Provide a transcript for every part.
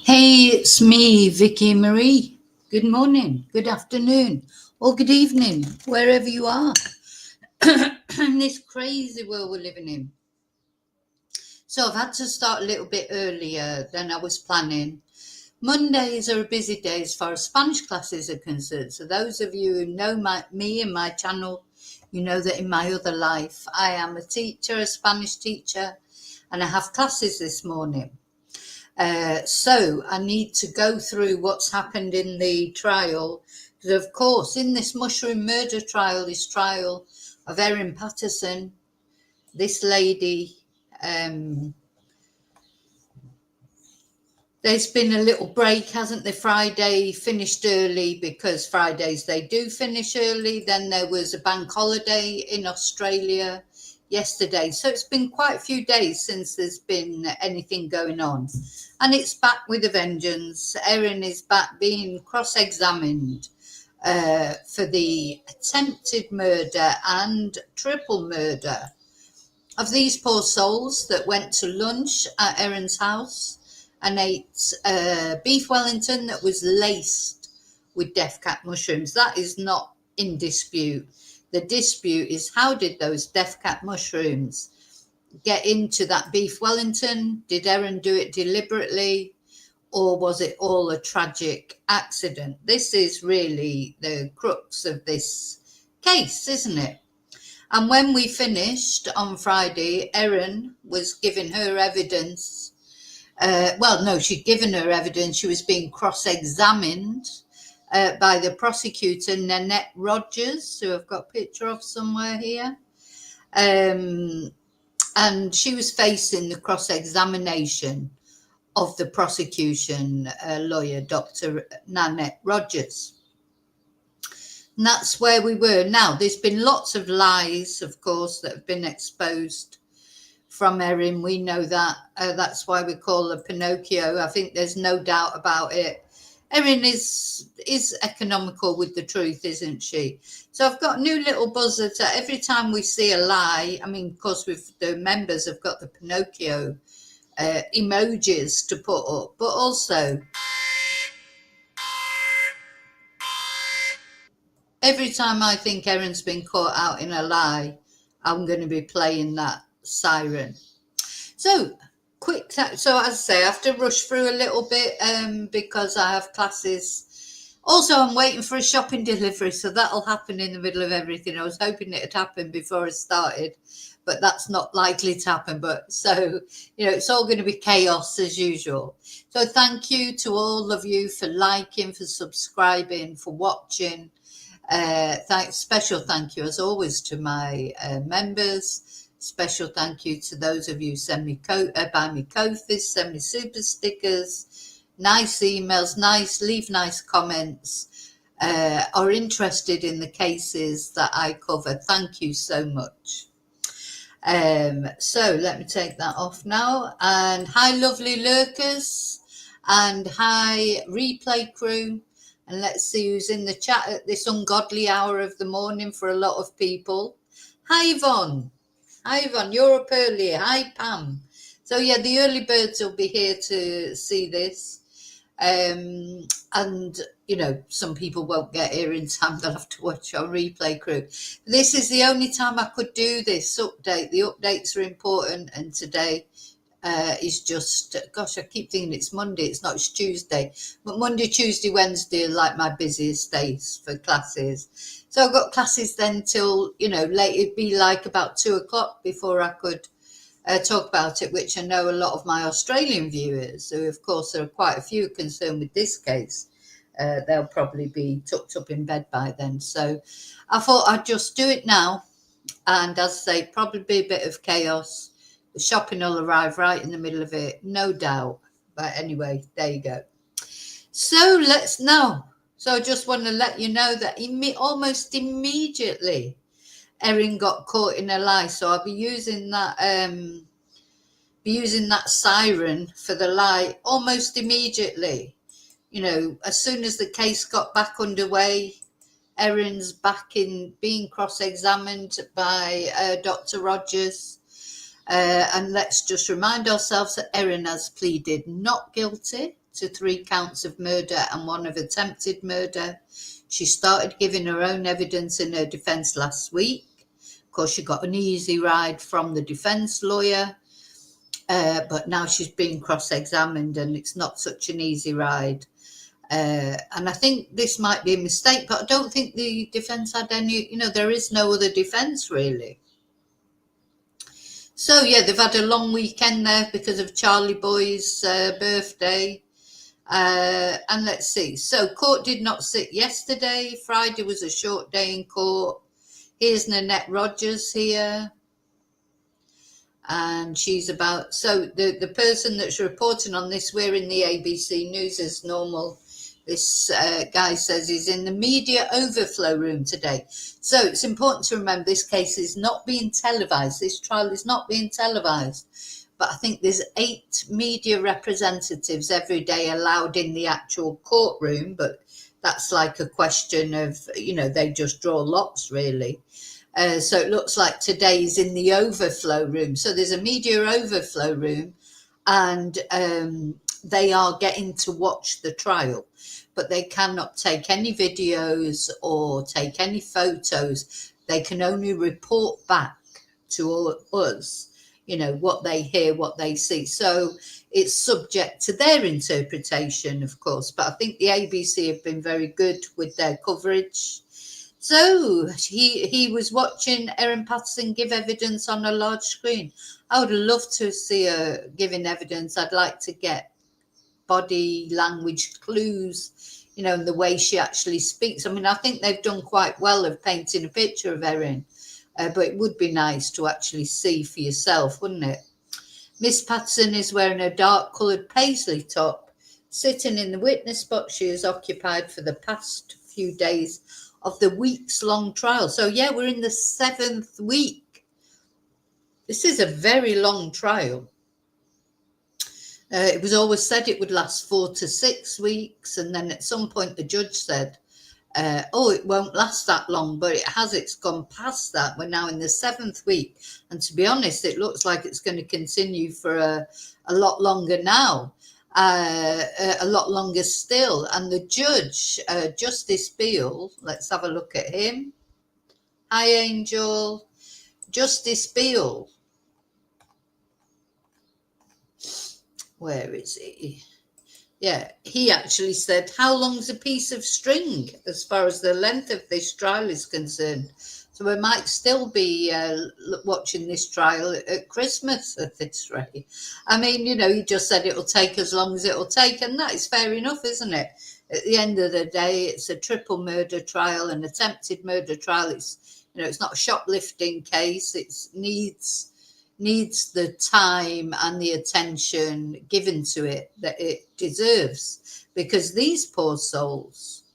Hey, it's me, Vicky Marie. Good morning, good afternoon, or good evening, wherever you are in this crazy world we're living in. So I've had to start a little bit earlier than I was planning. Mondays are a busy day as far as Spanish classes are concerned. So those of you who know me and my channel, you know that in my other life, I am a teacher, a Spanish teacher, and I have classes this morning. So I need to go through what's happened in the trial. Because of course, in this mushroom murder trial, this trial of Erin Patterson, this lady, there's been a little break, hasn't there? Friday finished early because Fridays they do finish early. Then there was a bank holiday in Australia yesterday. So it's been quite a few days since there's been anything going on. And it's back with a vengeance. Erin is back being cross-examined for the attempted murder and triple murder of these poor souls that went to lunch at Erin's house and ate beef Wellington that was laced with death cap mushrooms. That is not in dispute. The dispute is, how did those death cap mushrooms get into that beef Wellington? Did Erin do it deliberately, or was it all a tragic accident? This is really the crux of this case, isn't it? And when we finished on Friday, Erin was giving her evidence. She'd given her evidence. She was being cross-examined by the prosecutor, Nanette Rogers, who I've got a picture of somewhere here. And she was facing the cross-examination of the prosecution lawyer, Dr. Nanette Rogers. And that's where we were. Now, there's been lots of lies, of course, that have been exposed from Erin. We know that. That's why we call her Pinocchio. I think there's no doubt about it. Erin is economical with the truth, isn't she? So I've got a new little buzzer to every time we see a lie. I mean, of course, the members have got the Pinocchio emojis to put up, but also every time I think Erin's been caught out in a lie, I'm going to be playing that siren. So so as I say, I have to rush through a little bit because I have classes. Also, I'm waiting for a shopping delivery, so that'll happen in the middle of everything. I was hoping it'd happen before I started, but that's not likely to happen. But so, it's all going to be chaos as usual. So thank you to all of you for liking, for subscribing, for watching. Special thank you as always to my members. Special thank you to those of you who buy me Ko-Fis, send me super stickers, nice emails, leave nice comments, are interested in the cases that I cover. Thank you so much. So let me take that off now. And hi, lovely lurkers, and hi, replay crew. And let's see who's in the chat at this ungodly hour of the morning for a lot of people. Hi, Yvonne. Hi, Yvonne. You're up early. Hi, Pam. So, yeah, the early birds will be here to see this. And, some people won't get here in time. They'll have to watch on replay crew. This is the only time I could do this update. The updates are important. And today is just, I keep thinking it's Monday. It's not, it's Tuesday. But Monday, Tuesday, Wednesday are like my busiest days for classes. So I've got classes then till, late. It'd be like about 2:00 before I could talk about it, which I know a lot of my Australian viewers, who of course there are quite a few concerned with this case, they'll probably be tucked up in bed by then. So I thought I'd just do it now. And as I say, probably be a bit of chaos. The shopping will arrive right in the middle of it, no doubt. But anyway, there you go. So let's now. So I just want to let you know that almost immediately, Erin got caught in a lie. So I'll be using that siren for the lie almost immediately. You know, as soon as the case got back underway, Erin's back in being cross-examined by Dr. Rogers. And let's just remind ourselves that Erin has pleaded not guilty to 3 counts of murder and 1 of attempted murder. She started giving her own evidence in her defence last week. Of course, she got an easy ride from the defence lawyer, but now she's being cross-examined and it's not such an easy ride. And I think this might be a mistake, but I don't think the defence had any, there is no other defence really. So yeah, they've had a long weekend there because of Charlie Boy's birthday. And let's see. So court did not sit yesterday. Friday was a short day in court. Here's Nanette Rogers here. And she's about, so the person that's reporting on this, we're in the ABC News as normal. This guy says he's in the media overflow room today. So it's important to remember this case is not being televised. This trial is not being televised. But I think there's 8 media representatives every day allowed in the actual courtroom. But that's like a question of, they just draw lots really. So it looks like today's in the overflow room. So there's a media overflow room and they are getting to watch the trial, but they cannot take any videos or take any photos. They can only report back to us, what they hear, what they see. So it's subject to their interpretation, of course, but I think the ABC have been very good with their coverage. So he was watching Erin Patterson give evidence on a large screen. I would love to see her giving evidence. I'd like to get body language clues, and the way she actually speaks. I mean, I think they've done quite well of painting a picture of Erin, but it would be nice to actually see for yourself, wouldn't it? Miss Patterson is wearing a dark coloured paisley top, sitting in the witness box she has occupied for the past few days of the weeks-long trial. So yeah, we're in the 7th week. This is a very long trial. It was always said it would last 4 to 6 weeks, and then at some point the judge said, it won't last that long, but it has. It's gone past that. We're now in the 7th week, and to be honest, it looks like it's going to continue for a lot longer now. A lot longer still. And the judge, Justice Beale, let's have a look at him. Hi, Angel. Justice Beale. Where is he? Yeah, he actually said, how long's a piece of string as far as the length of this trial is concerned? So we might still be watching this trial at Christmas at this rate. I mean, he just said it'll take as long as it'll take, and that is fair enough, isn't it? At the end of the day, it's a triple murder trial, an attempted murder trial. It's, it's not a shoplifting case. It needs the time and the attention given to it that it deserves, because these poor souls,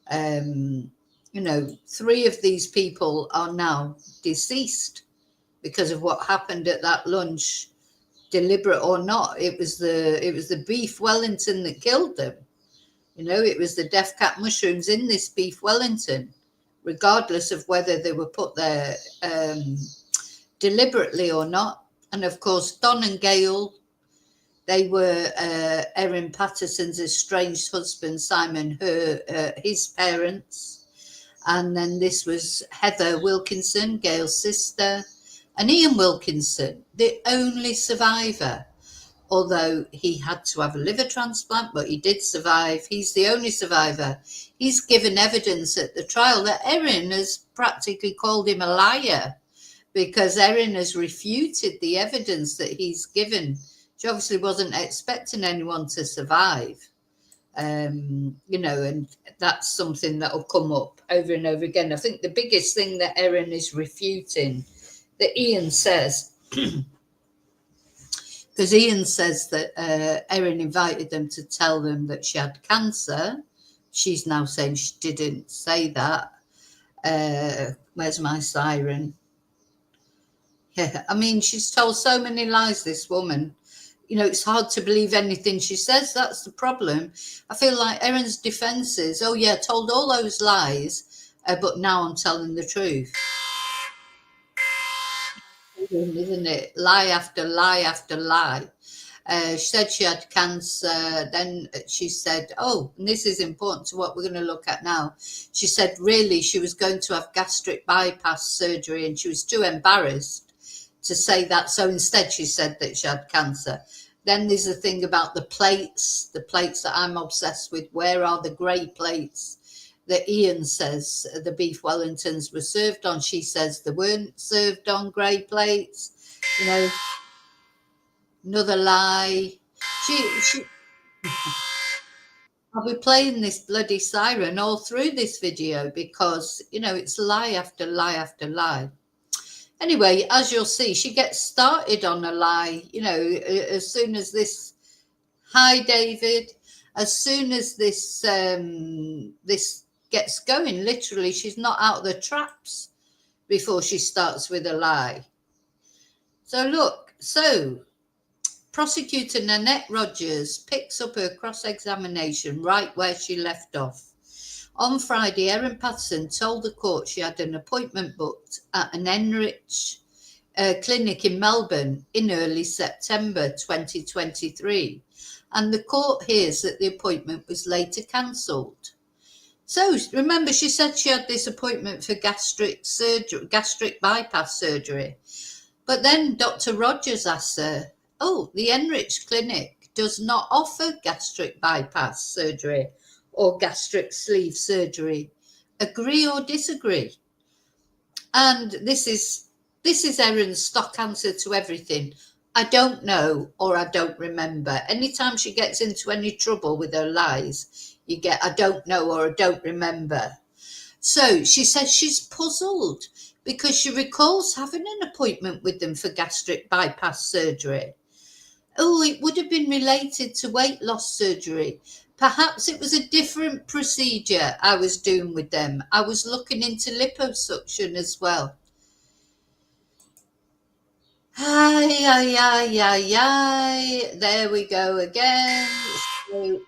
3 of these people are now deceased because of what happened at that lunch, deliberate or not. It was the beef Wellington that killed them. It was the death cap mushrooms in this beef Wellington, regardless of whether they were put there deliberately or not. And of course, Don and Gail, they were Erin Patterson's estranged husband, Simon, his parents. And then this was Heather Wilkinson, Gail's sister, and Ian Wilkinson, the only survivor. Although he had to have a liver transplant, but he did survive. He's the only survivor. He's given evidence at the trial that Erin has practically called him a liar, because Erin has refuted the evidence that he's given. She obviously wasn't expecting anyone to survive. And that's something that will come up over and over again. I think the biggest thing that Erin is refuting, that Ian says, because Ian says that Erin invited them to tell them that she had cancer. She's now saying she didn't say that. Where's my siren? Yeah, I mean, she's told so many lies, this woman. You know, it's hard to believe anything she says. That's the problem. I feel like Erin's defense is, oh, yeah, told all those lies, but now I'm telling the truth. Isn't it? Lie after lie after lie. She said she had cancer. Then she said, oh, and this is important to what we're going to look at now. She said, really, she was going to have gastric bypass surgery and she was too embarrassed to say that. So instead, she said that she had cancer. Then there's the thing about the plates that I'm obsessed with. Where are the grey plates that Ian says the beef Wellingtons were served on? She says they weren't served on grey plates. You know, another lie. She I'll be playing this bloody siren all through this video because, you know, it's lie after lie after lie. Anyway, as you'll see, she gets started on a lie, you know, as soon as this, hi, David, as soon as this, this gets going, literally, she's not out of the traps before she starts with a lie. So look, Prosecutor Nanette Rogers picks up her cross-examination right where she left off. On Friday, Erin Patterson told the court she had an appointment booked at an Enrich clinic in Melbourne in early September 2023, and the court hears that the appointment was later cancelled. So remember, she said she had this appointment for gastric bypass surgery, but then Dr. Rogers asked her, oh, the Enrich clinic does not offer gastric bypass surgery or gastric sleeve surgery. Agree or disagree? And this is Erin's stock answer to everything. I don't know, or I don't remember. Anytime she gets into any trouble with her lies, you get I don't know or I don't remember. So she says she's puzzled because she recalls having an appointment with them for gastric bypass surgery. Oh, it would have been related to weight loss surgery. Perhaps it was a different procedure I was doing with them. I was looking into liposuction as well. Hi. There we go again. So,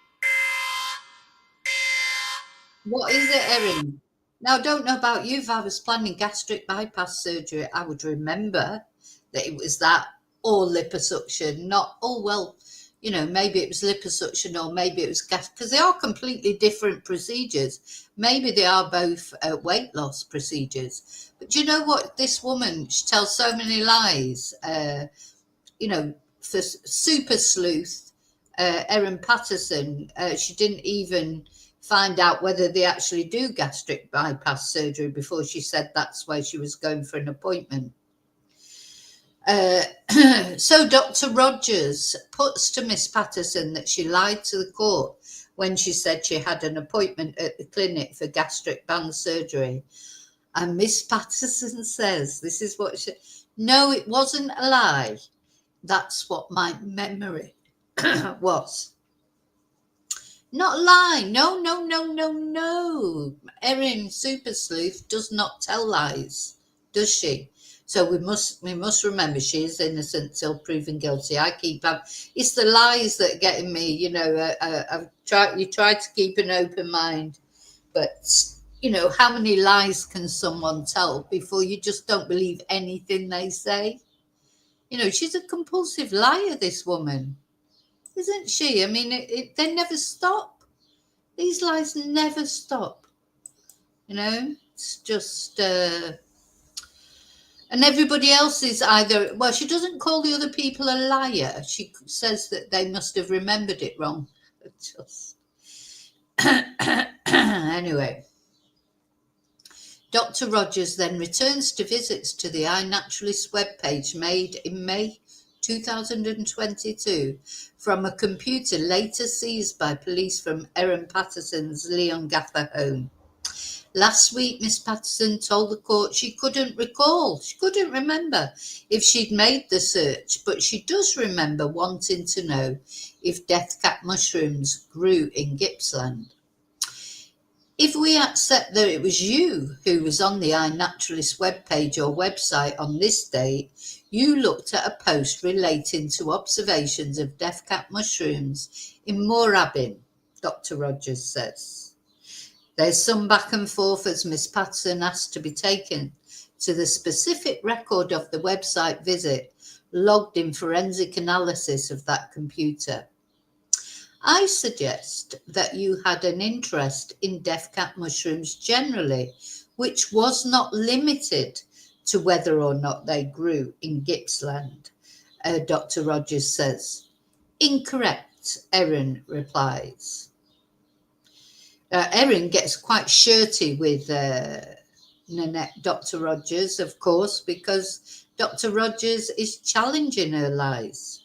what is it, Erin? Now, I don't know about you. If I was planning gastric bypass surgery, I would remember that it was that or liposuction, not, oh, well, you know, maybe it was liposuction or maybe it was gas, because they are completely different procedures. Maybe they are both weight loss procedures. But do you know what? This woman, she tells so many lies. You know, for super sleuth, Erin Patterson, she didn't even find out whether they actually do gastric bypass surgery before she said that's why she was going for an appointment. So Dr. Rogers puts to Miss Patterson that she lied to the court when she said she had an appointment at the clinic for gastric band surgery. And Miss Patterson says, this is what she, no, it wasn't a lie. That's what my memory was. Not a lie. No. Erin Super Sleuth does not tell lies, does she? So we must remember she is innocent till proven guilty. It's the lies that are getting me. You know, you try to keep an open mind, but you know, how many lies can someone tell before you just don't believe anything they say? You know, she's a compulsive liar, this woman, isn't she? I mean, they never stop. These lies never stop. You know, it's just, and everybody else is either, well, she doesn't call the other people a liar. She says that they must have remembered it wrong. Just anyway. Dr. Rogers then returns to visits to the iNaturalist webpage made in May 2022 from a computer later seized by police from Erin Patterson's Leon Gaffer home. Last week, Miss Patterson told the court she couldn't remember if she'd made the search, but she does remember wanting to know if death cap mushrooms grew in Gippsland. If we accept that it was you who was on the iNaturalist webpage or website on this date, you looked at a post relating to observations of death cap mushrooms in Moorabbin, Dr. Rogers says. There's some back and forth as Miss Patterson asked to be taken to the specific record of the website visit logged in forensic analysis of that computer. I suggest that you had an interest in death cap mushrooms generally, which was not limited to whether or not they grew in Gippsland, Dr. Rogers says. Incorrect, Erin replies. Erin gets quite shirty with Dr. Rogers, of course, because Dr. Rogers is challenging her lies.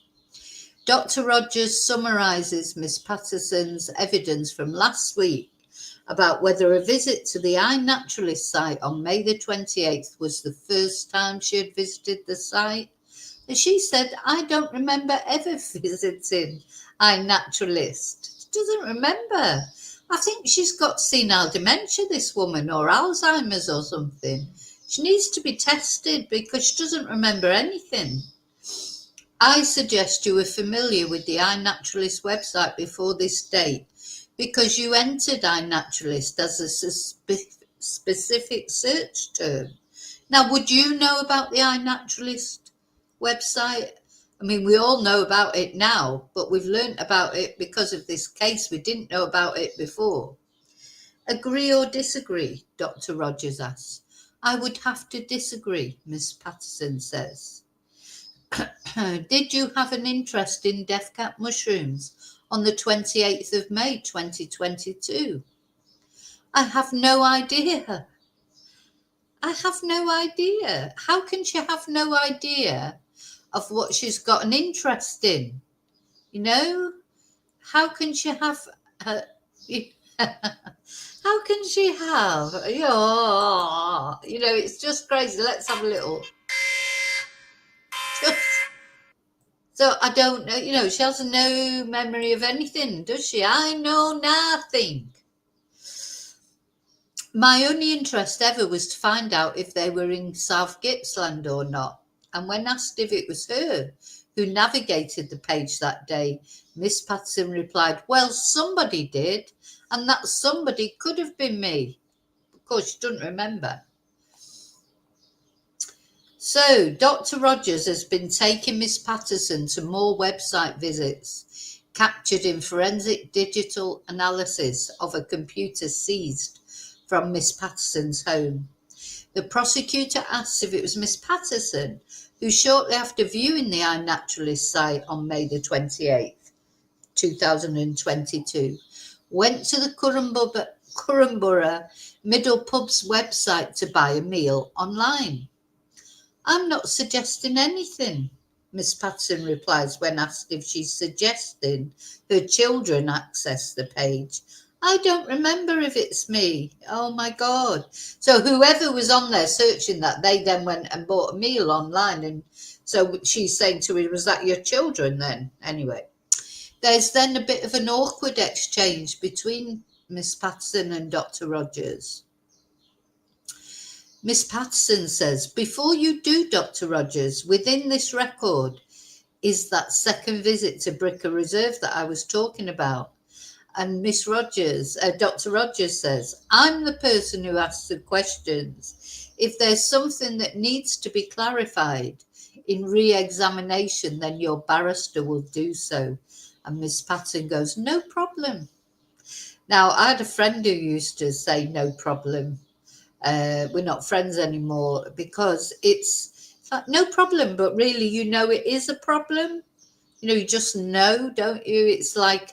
Dr. Rogers summarises Miss Patterson's evidence from last week about whether a visit to the iNaturalist site on May the 28th was the first time she had visited the site. And she said, I don't remember ever visiting iNaturalist. She doesn't remember. I think she's got senile dementia, this woman, or Alzheimer's or something. She needs to be tested because she doesn't remember anything. I suggest you were familiar with the iNaturalist website before this date because you entered iNaturalist as a specific search term. Now, would you know about the iNaturalist website? I mean, we all know about it now, but we've learned about it because of this case. We didn't know about it before. Agree or disagree? Dr. Rogers asks. I would have to disagree, Miss Patterson says. Did you have an interest in death cap mushrooms on the 28th of May 2022? I have no idea. I have no idea. How can she have no idea of what she's got an interest in? You know, how can she have how can she have it's just crazy. Let's have a little so I don't know, she has no memory of anything, does she? I know nothing. My only interest ever was to find out if they were in South Gippsland or not. And when asked if it was her who navigated the page that day, Miss Patterson replied, well, somebody did, and that somebody could have been me. Of course, she doesn't remember. So, Dr. Rogers has been taking Miss Patterson to more website visits, captured in forensic digital analysis of a computer seized from Miss Patterson's home. The prosecutor asks if it was Miss Patterson who, shortly after viewing the iNaturalist site on May the 28th, 2022, went to the Currumborough Middle Pub's website to buy a meal online. I'm not suggesting anything, Miss Patterson replies when asked if she's suggesting her children access the page. I don't remember if it's me. Oh my God. So whoever was on there searching that, they then went and bought a meal online. And so she's saying to her, was that your children then? Anyway, there's then a bit of an awkward exchange between Miss Patterson and Dr. Rogers. Miss Patterson says, before you do, Dr. Rogers, within this record is that second visit to Bricker Reserve that I was talking about. And Miss Rogers, Dr. Rogers says, I'm the person who asks the questions. If there's something that needs to be clarified in re-examination, then your barrister will do so. And Miss Patterson goes, no problem. Now, I had a friend who used to say, no problem. We're not friends anymore because it's like, no problem, but really, it is a problem. You just know, don't you? It's like,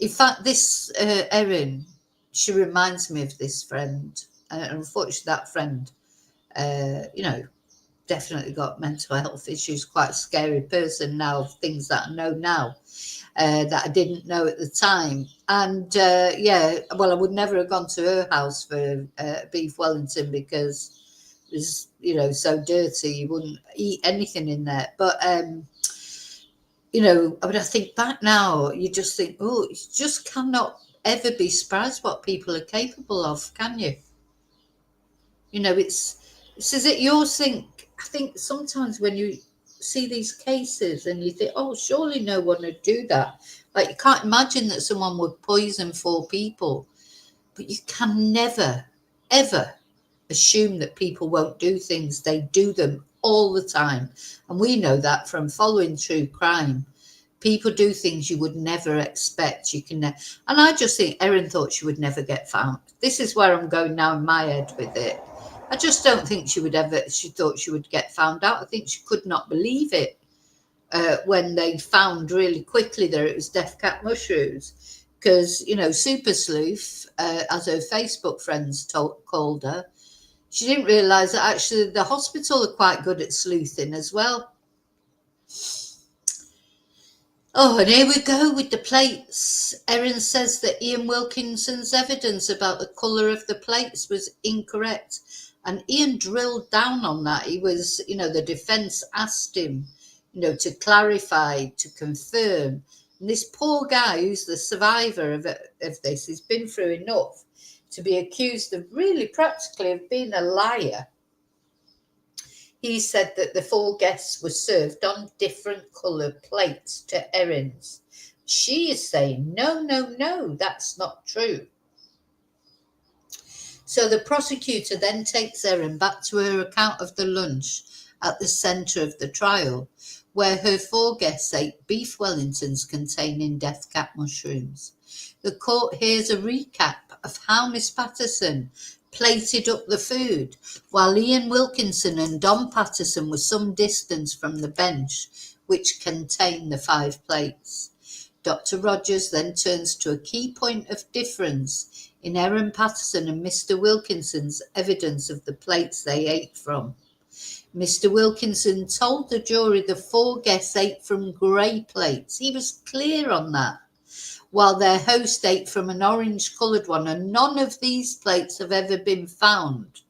in fact, this Erin, she reminds me of this friend. And unfortunately, that friend, definitely got mental health issues, quite a scary person now, things that I know now. That I didn't know at the time. And yeah, well, I would never have gone to her house for beef Wellington because it was, you know, so dirty. You wouldn't eat anything in there. But, you know, when I think back now, you just think, oh, you just cannot ever be surprised what people are capable of, can you? You know, it's as it you think. I think sometimes when you see these cases and you think, oh, surely no one would do that. Like you can't imagine that someone would poison 4 people, but you can never, ever assume that people won't do things. They do them all the time, and we know that from following true crime. People do things you would never expect. You can, and I just think Erin thought she would never get found. This is where I'm going now in my head with it. I just don't think she would ever. She thought she would get found out. I think she could not believe it when they found really quickly that it was death cap mushrooms. Because you know, Super Sleuth, as her Facebook friends called her, she didn't realise that actually the hospital are quite good at sleuthing as well. Oh, and here we go with the plates. Erin says that Ian Wilkinson's evidence about the colour of the plates was incorrect. And Ian drilled down on that. He was, you know, the defence asked him, you know, to clarify, to confirm. And this poor guy who's the survivor of this, he's been through enough to be accused of really practically of being a liar. He said that the 4 guests were served on different coloured plates to Erin's. She is saying, no, no, no, that's not true. So the prosecutor then takes Erin back to her account of the lunch at the centre of the trial, where her 4 guests ate beef Wellingtons containing death cap mushrooms. The court hears a recap of how Miss Patterson plated up the food, while Ian Wilkinson and Don Patterson were some distance from the bench, which contained the 5 plates. Dr. Rogers then turns to a key point of difference in Erin Patterson and Mr. Wilkinson's evidence of the plates they ate from. Mr. Wilkinson told the jury the 4 guests ate from grey plates. He was clear on that, while their host ate from an orange-coloured one, and none of these plates have ever been found.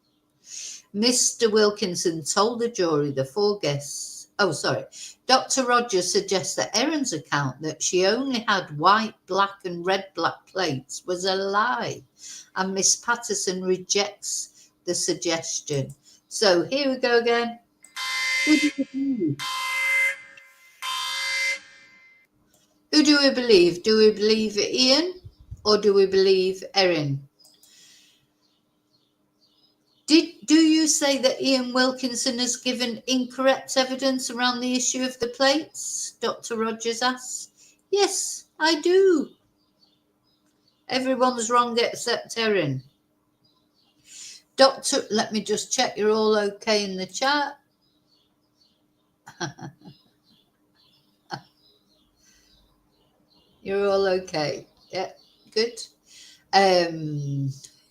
Mr. Wilkinson told the jury the 4 guests... Oh, sorry. Dr. Rogers suggests that Erin's account that she only had white, black and red-black plates was a lie, and Miss Patterson rejects the suggestion. So here we go again. Who do we believe? Do we believe Ian or do we believe Erin? Do you say that Ian Wilkinson has given incorrect evidence around the issue of the plates? Dr. Rogers asks. Yes, I do. Everyone's wrong except Erin. Doctor, let me just check you're all okay in the chat. You're all okay. Yeah, good.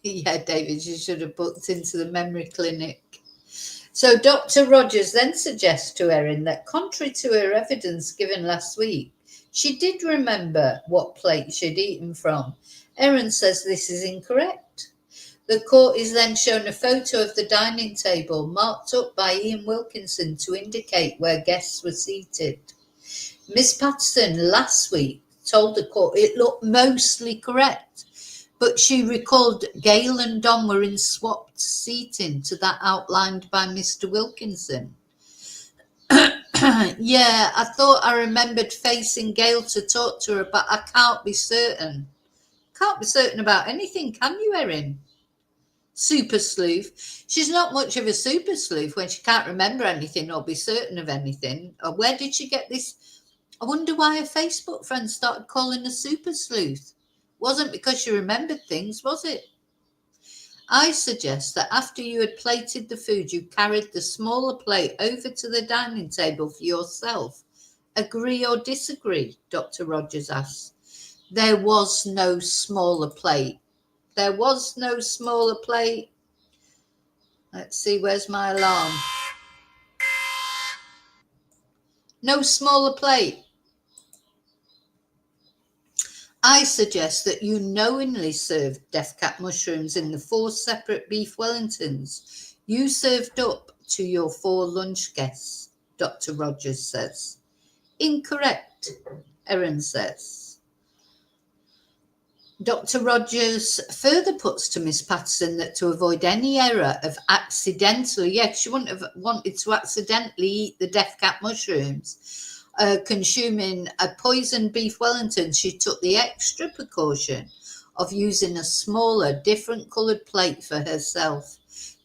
Yeah, David, you should have booked into the memory clinic. So Dr. Rogers then suggests to Erin that contrary to her evidence given last week, she did remember what plate she'd eaten from. Erin says this is incorrect. The court is then shown a photo of the dining table marked up by Ian Wilkinson to indicate where guests were seated. Miss Patterson last week told the court it looked mostly correct, but she recalled Gail and Don were in swapped seating to that outlined by Mr. Wilkinson. Yeah, I thought I remembered facing Gail to talk to her, but I can't be certain. Can't be certain about anything, can you, Erin? Super sleuth. She's not much of a super sleuth when she can't remember anything or be certain of anything. Or where did she get this? I wonder why her Facebook friends started calling her super sleuth. Wasn't because she remembered things, was it? I suggest that after you had plated the food, you carried the smaller plate over to the dining table for yourself. Agree or disagree? Dr. Rogers asked. There was no smaller plate. There was no smaller plate. Let's see, where's my alarm? No smaller plate. I suggest that you knowingly served death cap mushrooms in the 4 separate beef Wellingtons you served up to your 4 lunch guests, Dr. Rogers says. Incorrect, Erin says. Dr. Rogers further puts to Miss Patterson that to avoid any error of accidentally, she wouldn't have wanted to accidentally eat the death cap mushrooms, consuming a poisoned beef Wellington, she took the extra precaution of using a smaller, different coloured plate for herself.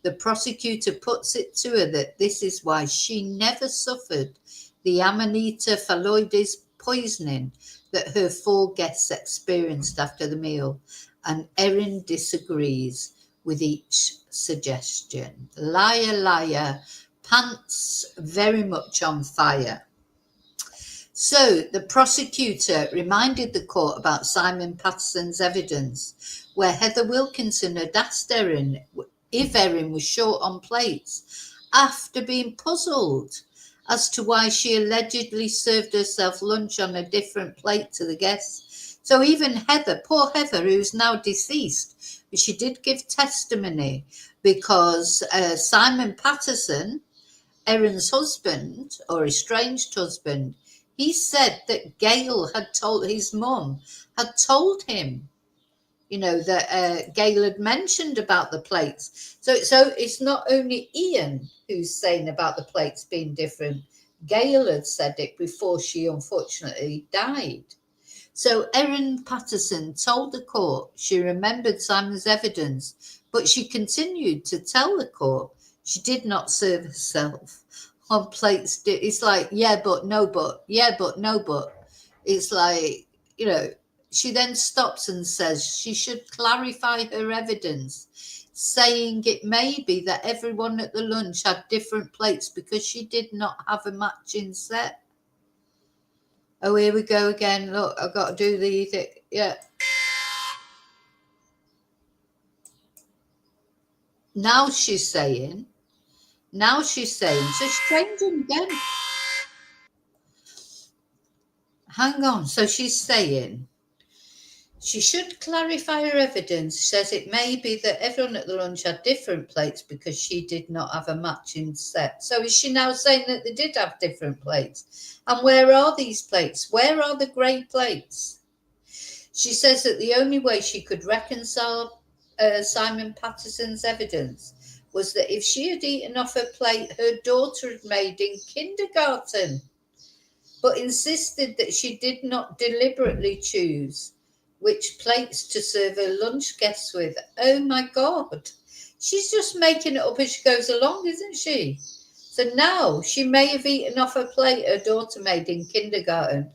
The prosecutor puts it to her that this is why she never suffered the Amanita phalloides poisoning that her 4 guests experienced after the meal, and Erin disagrees with each suggestion. Liar, liar, pants very much on fire. So the prosecutor reminded the court about Simon Patterson's evidence, where Heather Wilkinson had asked Erin if Erin was short on plates after being puzzled as to why she allegedly served herself lunch on a different plate to the guests. So even Heather, poor Heather, who's now deceased, but she did give testimony because Simon Patterson, Erin's husband, or estranged husband, he said that Gail had told his mum, had told him, that Gail had mentioned about the plates. So it's not only Ian who's saying about the plates being different. Gail had said it before she unfortunately died. So Erin Patterson told the court she remembered Simon's evidence, but she continued to tell the court she did not serve herself on plates. It's like, yeah, but no, but, yeah, but no, but. It's like, she then stops and says she should clarify her evidence, saying it may be that everyone at the lunch had different plates because she did not have a matching set. Oh, here we go again. Look, I've got to do the, yeah. Now she's saying, so she's changing again. Hang on. So she's saying she should clarify her evidence. She says it may be that everyone at the lunch had different plates because she did not have a matching set. So is she now saying that they did have different plates? And where are these plates? Where are the grey plates? She says that the only way she could reconcile Simon Patterson's evidence was that if she had eaten off a plate her daughter had made in kindergarten, but insisted that she did not deliberately choose which plates to serve her lunch guests with. Oh my God. She's just making it up as she goes along, isn't she? So now she may have eaten off a plate her daughter made in kindergarten.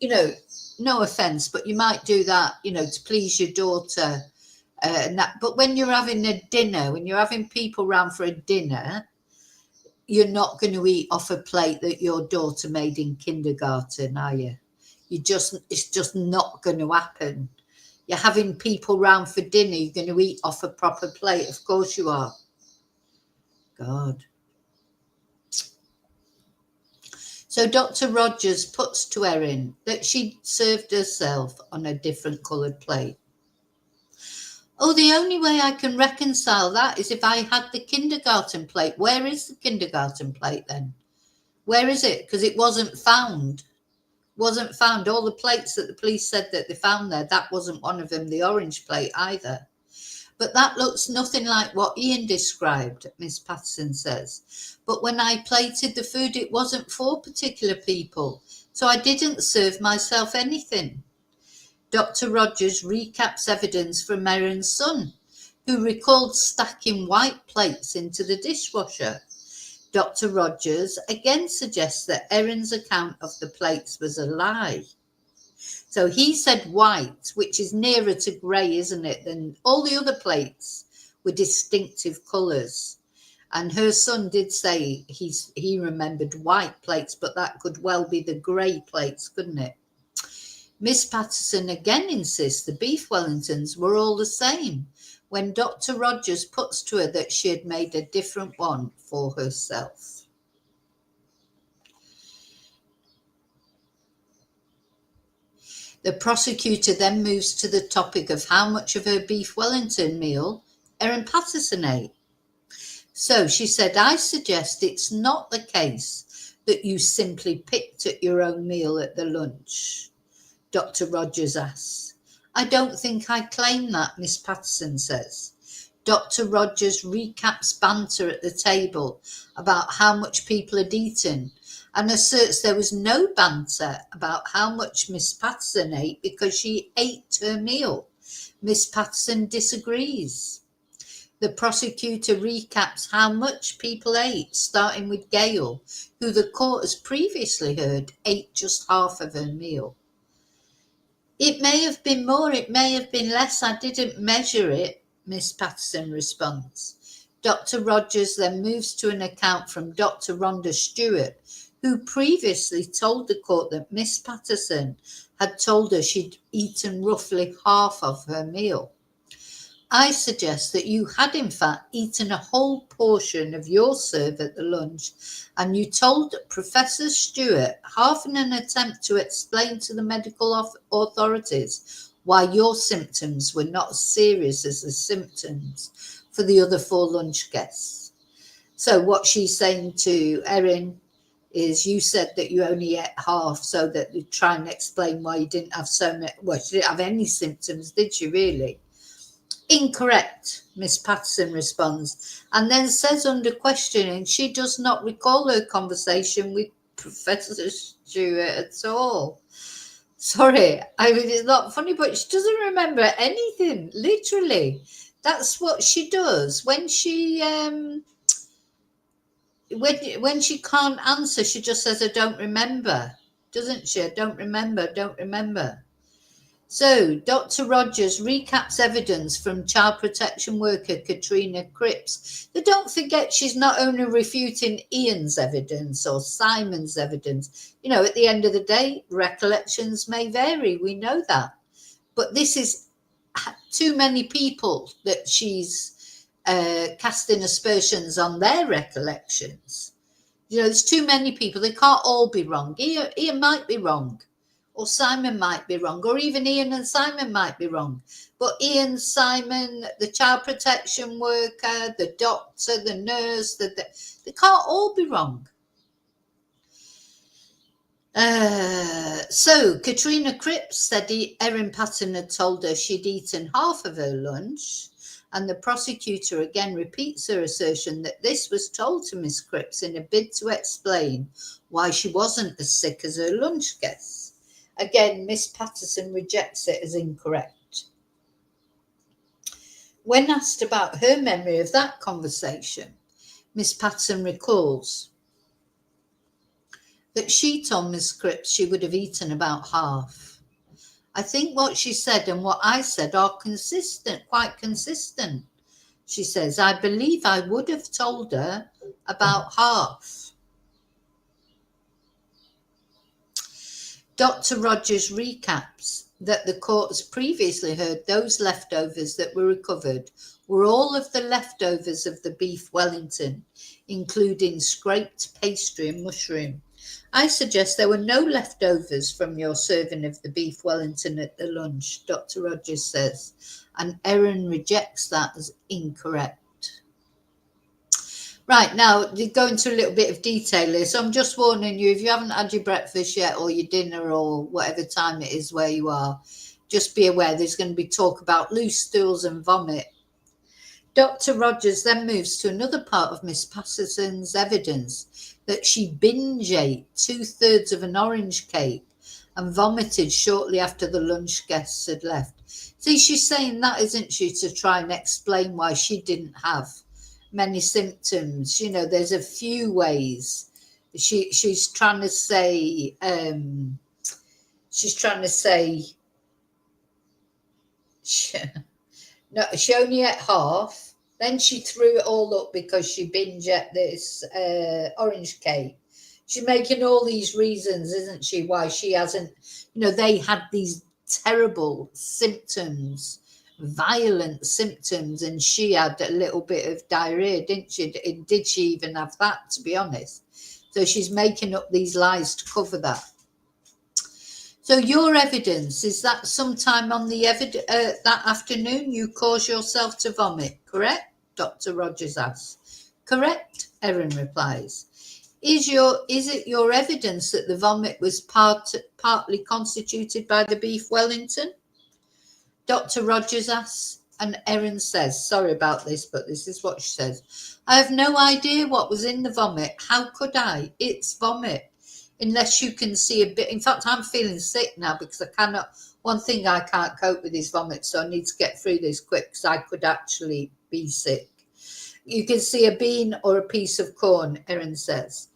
No offense, but you might do that, to please your daughter. But when you're having a dinner, when you're having people round for a dinner, you're not going to eat off a plate that your daughter made in kindergarten, are you? It's just not going to happen. You're having people round for dinner, you're going to eat off a proper plate. Of course you are. God. So Dr. Rogers puts to Erin that she served herself on a different coloured plate. Oh, the only way I can reconcile that is if I had the kindergarten plate. Where is the kindergarten plate then? Where is it? Because it wasn't found. All the plates that the police said that they found there, that wasn't one of them, the orange plate either. But that looks nothing like what Ian described, Miss Patterson says. But when I plated the food, it wasn't for particular people, so I didn't serve myself anything. Dr. Rogers recaps evidence from Erin's son, who recalled stacking white plates into the dishwasher. Dr. Rogers again suggests that Erin's account of the plates was a lie. So he said white, which is nearer to grey, isn't it, than all the other plates were distinctive colours. And her son did say he remembered white plates, but that could well be the grey plates, couldn't it? Miss Patterson again insists the beef Wellingtons were all the same, when Dr. Rogers puts to her that she had made a different one for herself. The prosecutor then moves to the topic of how much of her beef Wellington meal Erin Patterson ate. So she said, I suggest it's not the case that you simply picked at your own meal at the lunch, Dr. Rogers asks. I don't think I claim that, Miss Patterson says. Dr. Rogers recaps banter at the table about how much people had eaten and asserts there was no banter about how much Miss Patterson ate because she ate her meal. Miss Patterson disagrees. The prosecutor recaps how much people ate, starting with Gail, who the court has previously heard ate just half of her meal. It may have been more, it may have been less, I didn't measure it, Miss Patterson responds. Dr. Rogers then moves to an account from Dr. Rhonda Stewart, who previously told the court that Miss Patterson had told her she'd eaten roughly half of her meal. I suggest that you had in fact eaten a whole portion of your serve at the lunch, and you told Professor Stewart, half in an attempt to explain to the medical authorities why your symptoms were not as serious as the symptoms for the other 4 lunch guests. So what she's saying to Erin is, you said that you only ate half so that you try and explain why you didn't have so many, well, you didn't have any symptoms, did you really? Incorrect, Miss Patterson responds, and then says under questioning she does not recall her conversation with Professor Stewart at all. Sorry, I mean, it's not funny, but she doesn't remember anything, literally. That's what she does. When she when she can't answer, she just says, I don't remember, doesn't she? I don't remember. So, Dr. Rogers recaps evidence from child protection worker Katrina Cripps. But don't forget, she's not only refuting Ian's evidence or Simon's evidence. You know, at the end of the day, recollections may vary. We know that. But this is too many people that she's casting aspersions on their recollections. You know, there's too many people. They can't all be wrong. Ian might be wrong. Or Simon might be wrong, or even Ian and Simon might be wrong. But Ian, Simon, the child protection worker, the doctor, the nurse, they can't all be wrong. So Katrina Cripps said Erin Patterson had told her she'd eaten half of her lunch, and the prosecutor again repeats her assertion that this was told to Miss Cripps in a bid to explain why she wasn't as sick as her lunch guests. Again, Miss Patterson rejects it as incorrect. When asked about her memory of that conversation, Miss Patterson recalls that she told Miss Cripps she would have eaten about half. I think what she said and what I said are consistent, quite consistent. She says, I believe I would have told her about half. Dr. Rogers recaps that the court has previously heard those leftovers that were recovered were all of the leftovers of the beef Wellington, including scraped pastry and mushroom. I suggest there were no leftovers from your serving of the beef Wellington at the lunch, Dr. Rogers says, and Erin rejects that as incorrect. Right, now, go into a little bit of detail here. So I'm just warning you, if you haven't had your breakfast yet or your dinner or whatever time it is where you are, just be aware there's going to be talk about loose stools and vomit. Dr. Rogers then moves to another part of Miss Patterson's evidence that she binge ate 2/3 of an orange cake and vomited shortly after the lunch guests had left. See, she's saying that, isn't she, to try and explain why she didn't have many symptoms. You know, there's a few ways she's trying to say she only ate half, then she threw it all up because she binge ate this orange cake. She's making all these reasons, isn't she, why she hasn't, you know, they had these terrible symptoms, violent symptoms, and she had a little bit of diarrhea, didn't she? Did she even have that, to be honest? So she's making up these lies to cover that. So your evidence is that sometime on the that afternoon you caused yourself to vomit, correct? Dr. Rogers asks. Correct, Erin replies. Is it your evidence that the vomit was partly constituted by the beef Wellington? Dr. Rogers asks, and Erin says, sorry about this, but this is what she says. I have no idea what was in the vomit. How could I? It's vomit. Unless you can see a bit. In fact, I'm feeling sick now because I cannot. One thing I can't cope with is vomit, so I need to get through this quick because I could actually be sick. You can see a bean or a piece of corn, Erin says.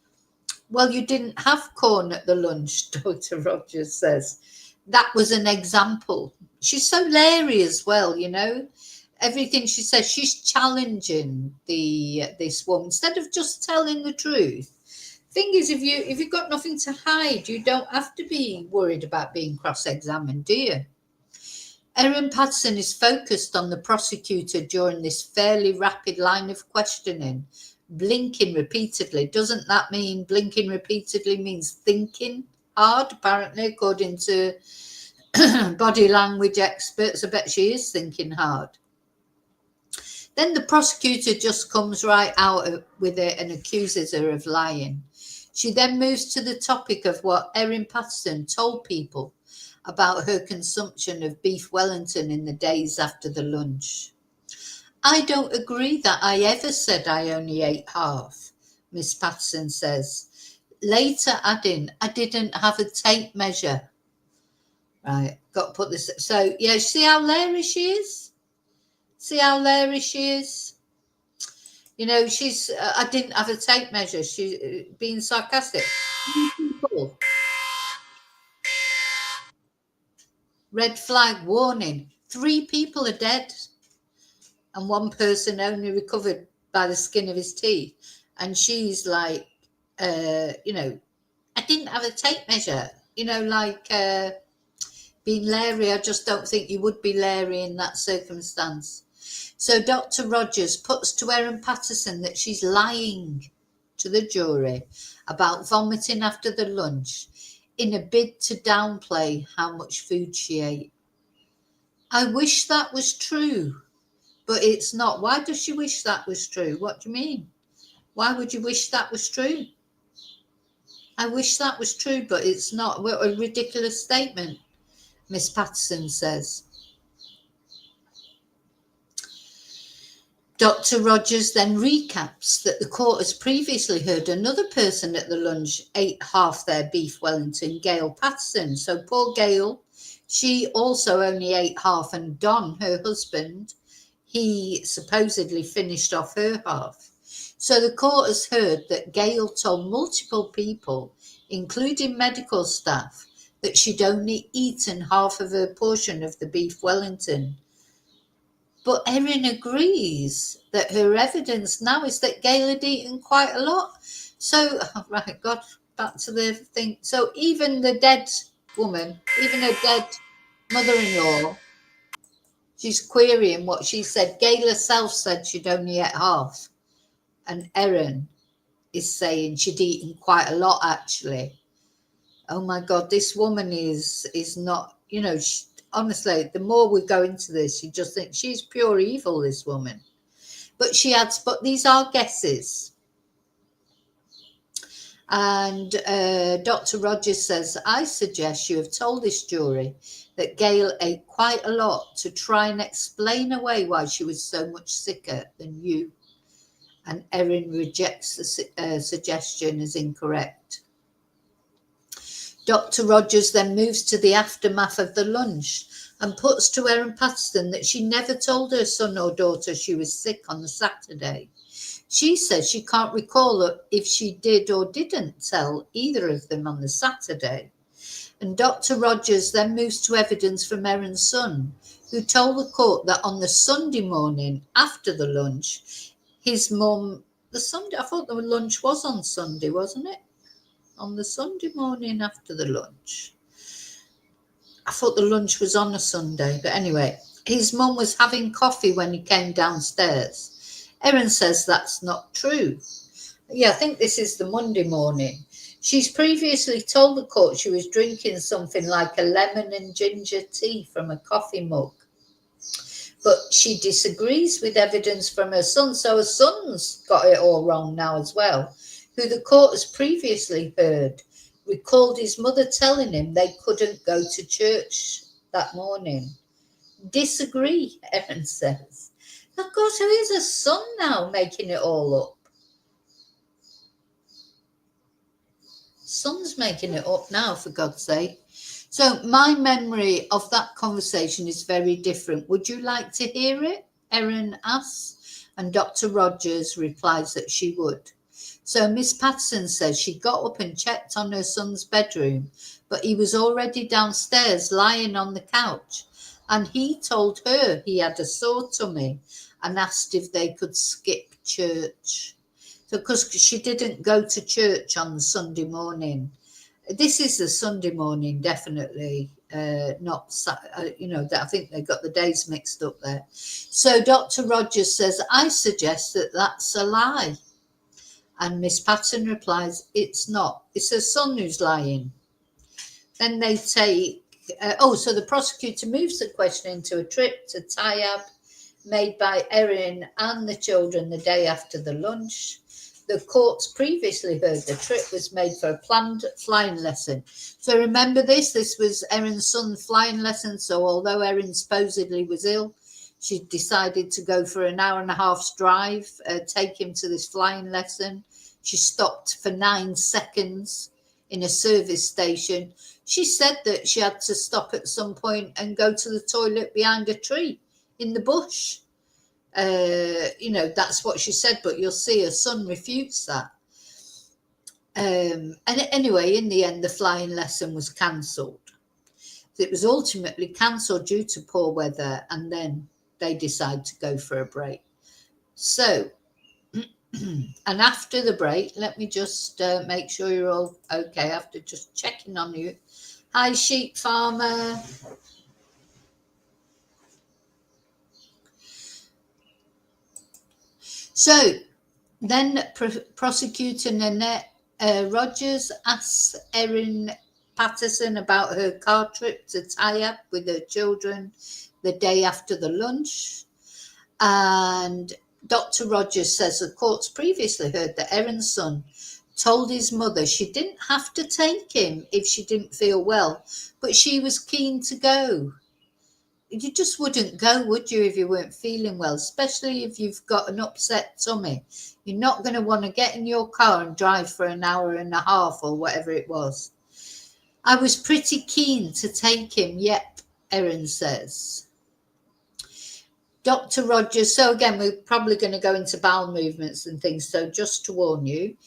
Well, you didn't have corn at the lunch, Dr. Rogers says. That was an example. She's so leery as well, you know. Everything she says, she's challenging this woman instead of just telling the truth. Thing is, if you've got nothing to hide, you don't have to be worried about being cross-examined, do you? Erin Patterson is focused on the prosecutor during this fairly rapid line of questioning, blinking repeatedly. Doesn't that mean blinking repeatedly means thinking hard? Apparently, according to body language experts, I bet she is thinking hard. Then the prosecutor just comes right out with it and accuses her of lying. She then moves to the topic of what Erin Patterson told people about her consumption of beef Wellington in the days after the lunch. I don't agree that I ever said I only ate half, Miss Patterson says, later adding, I didn't have a tape measure. Right, got to put this. So, yeah, see how leery she is? See how leery she is? You know, I didn't have a tape measure. She's being sarcastic. Red flag warning. 3 people are dead. And 1 person only recovered by the skin of his teeth. And she's like, you know, I didn't have a tape measure. You know, like being leery. I just don't think you would be leery in that circumstance. So Dr. Rogers puts to Erin Patterson that she's lying to the jury about vomiting after the lunch in a bid to downplay how much food she ate. I wish that was true, but it's not. Why does she wish that was true? What do you mean? Why would you wish that was true? I wish that was true, but it's not. What a ridiculous statement, Miss Patterson says. Dr. Rogers then recaps that the court has previously heard another person at the lunch ate half their beef Wellington, Gail Patterson. So poor Gail, she also only ate half, and Don, her husband, he supposedly finished off her half. So the court has heard that Gail told multiple people, including medical staff, that she'd only eaten half of her portion of the beef Wellington. But Erin agrees that her evidence now is that Gail had eaten quite a lot. So, right, God, back to the thing. So even the dead woman, even her dead mother-in-law, she's querying what she said. Gail herself said she'd only ate half. And Erin is saying she'd eaten quite a lot, actually. Oh, my God, this woman is not, you know, honestly, the more we go into this, you just think she's pure evil, this woman. But she adds, but these are guesses. And Dr. Rogers says, I suggest you have told this jury that Gail ate quite a lot to try and explain away why she was so much sicker than you. And Erin rejects the suggestion as incorrect. Dr. Rogers then moves to the aftermath of the lunch and puts to Erin Patterson that she never told her son or daughter she was sick on the Saturday. She says she can't recall if she did or didn't tell either of them on the Saturday. And Dr. Rogers then moves to evidence from Erin's son, who told the court that on the Sunday morning after the lunch, his mum, I thought the lunch was on Sunday, wasn't it? On the Sunday morning after the lunch. I thought the lunch was on a Sunday, but anyway, his mum was having coffee when he came downstairs. Erin says that's not true. Yeah, I think this is the Monday morning. She's previously told the court she was drinking something like a lemon and ginger tea from a coffee mug. But she disagrees with evidence from her son, so her son's got it all wrong now as well, who the court has previously heard recalled his mother telling him they couldn't go to church that morning. Disagree, Erin says. Of course, who is a son now making it all up? Son's making it up now, for God's sake. So my memory of that conversation is very different. Would you like to hear it? Erin asks, and Dr. Rogers replies that she would. So Miss Patterson says she got up and checked on her son's bedroom, but he was already downstairs lying on the couch, and he told her he had a sore tummy and asked if they could skip church. So because she didn't go to church on Sunday morning. This is the Sunday morning, definitely, not, I think they got the days mixed up there. So Dr. Rogers says, I suggest that that's a lie. And Miss Patton replies, it's not. It's her son who's lying. Then they take, so the prosecutor moves the question into a trip to Tayab made by Erin and the children the day after the lunch. The courts previously heard the trip was made for a planned flying lesson. So remember this was Erin's son's flying lesson. So although Erin supposedly was ill, she decided to go for an hour and a half's drive, take him to this flying lesson. She stopped for 9 seconds in a service station. She said that she had to stop at some point and go to the toilet behind a tree in the bush. That's what she said, but you'll see her son refutes that. And anyway, in the end, the flying lesson was cancelled. It was ultimately cancelled due to poor weather, and then they decide to go for a break. So, and after the break, let me just make sure you're all okay after just checking on you. Hi, sheep farmer. So then prosecutor Nanette Rogers asks Erin Patterson about her car trip to Tayab with her children the day after the lunch. And Dr. Rogers says the courts previously heard that Erin's son told his mother she didn't have to take him if she didn't feel well, but she was keen to go. You just wouldn't go, would you, if you weren't feeling well, especially if you've got an upset tummy. You're not going to want to get in your car and drive for an hour and a half or whatever it was. I was pretty keen to take him, yep, Erin says. Dr. Rogers, so again, we're probably going to go into bowel movements and things, so just to warn you.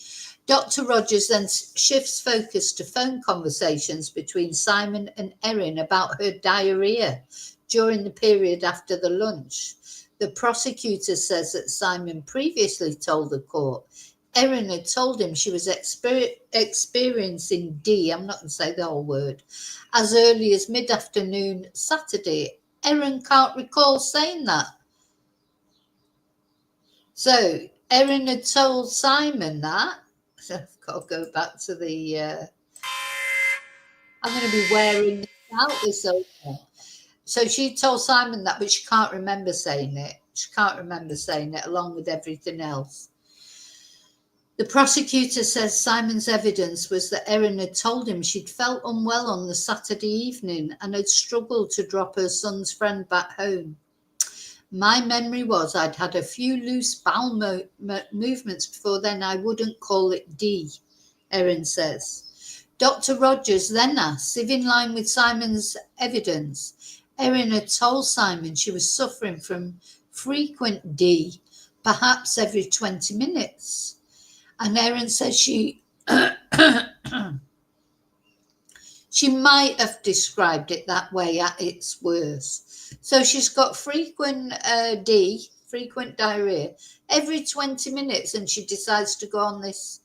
Dr. Rogers then shifts focus to phone conversations between Simon and Erin about her diarrhea during the period after the lunch. The prosecutor says that Simon previously told the court Erin had told him she was experiencing D, I'm not going to say the whole word, as early as mid-afternoon Saturday. Erin can't recall saying that. So Erin had told Simon that. So I've got to go back to the... I'm going to be wearing this out this over. So she told Simon that, but she can't remember saying it. She can't remember saying it along with everything else. The prosecutor says Simon's evidence was that Erin had told him she'd felt unwell on the Saturday evening and had struggled to drop her son's friend back home. My memory was I'd had a few loose bowel movements before then. I wouldn't call it D, Erin says. Dr. Rogers then asks if, in line with Simon's evidence, Erin had told Simon she was suffering from frequent D, perhaps every 20 minutes. And Erin says she might have described it that way at its worst. So she's got frequent D, frequent diarrhea, every 20 minutes, and she decides to go on this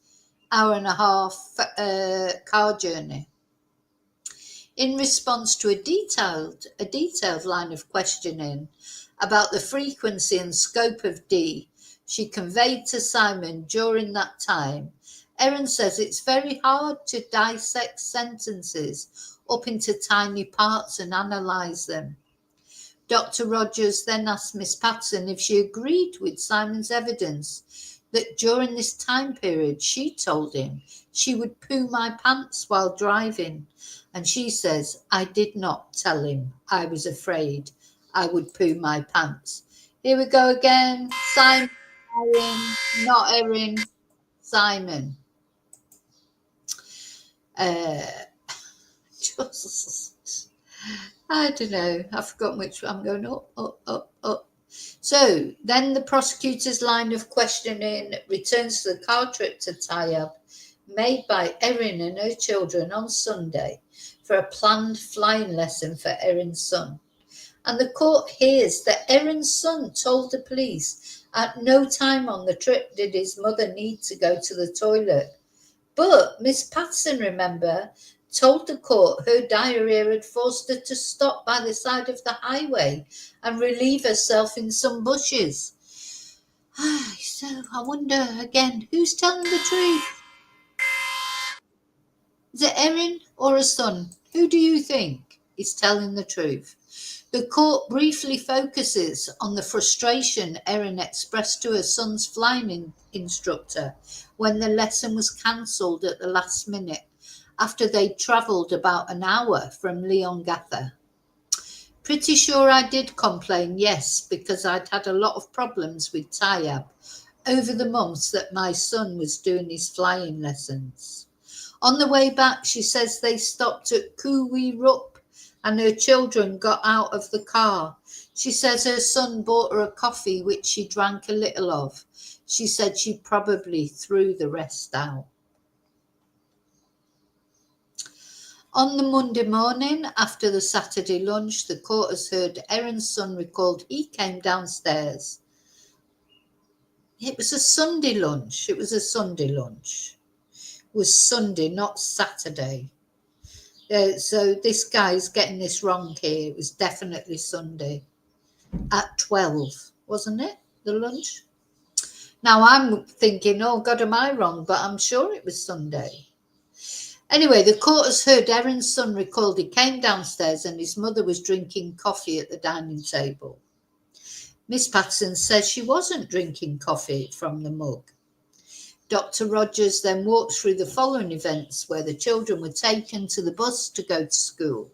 hour and a half car journey. In response to a detailed line of questioning about the frequency and scope of D, she conveyed to Simon during that time, Erin says it's very hard to dissect sentences up into tiny parts and analyse them. Dr. Rogers then asked Miss Patterson if she agreed with Simon's evidence that during this time period she told him she would poo my pants while driving. And she says, I did not tell him. I was afraid I would poo my pants. Here we go again. Simon, Erin, not Erin, Simon. Just, I don't know. I've forgotten which one. I'm going up. So then the prosecutor's line of questioning returns to the car trip to Tayab made by Erin and her children on Sunday for a planned flying lesson for Erin's son. And the court hears that Erin's son told the police at no time on the trip did his mother need to go to the toilet. But Miss Patterson, remember, told the court her diarrhea had forced her to stop by the side of the highway and relieve herself in some bushes. So I wonder again, who's telling the truth? Is it Erin or her son? Who do you think is telling the truth? The court briefly focuses on the frustration Erin expressed to her son's flying instructor when the lesson was cancelled at the last minute after they'd travelled about an hour from Leongatha. Pretty sure I did complain, yes, because I'd had a lot of problems with Tayab over the months that my son was doing his flying lessons. On the way back, she says they stopped at Kuwi Rup and her children got out of the car. She says her son bought her a coffee, which she drank a little of. She said she probably threw the rest out. On the Monday morning, after the Saturday lunch, the court has heard Erin's son recalled he came downstairs. It was a Sunday lunch. It was Sunday, not Saturday. So this guy's getting this wrong here. It was definitely Sunday at 12, wasn't it? The lunch. Now I'm thinking, oh God, am I wrong? But I'm sure it was Sunday. Anyway, the court has heard Erin's son recalled he came downstairs and his mother was drinking coffee at the dining table. Miss Patterson says she wasn't drinking coffee from the mug. Dr. Rogers then walked through the following events where the children were taken to the bus to go to school.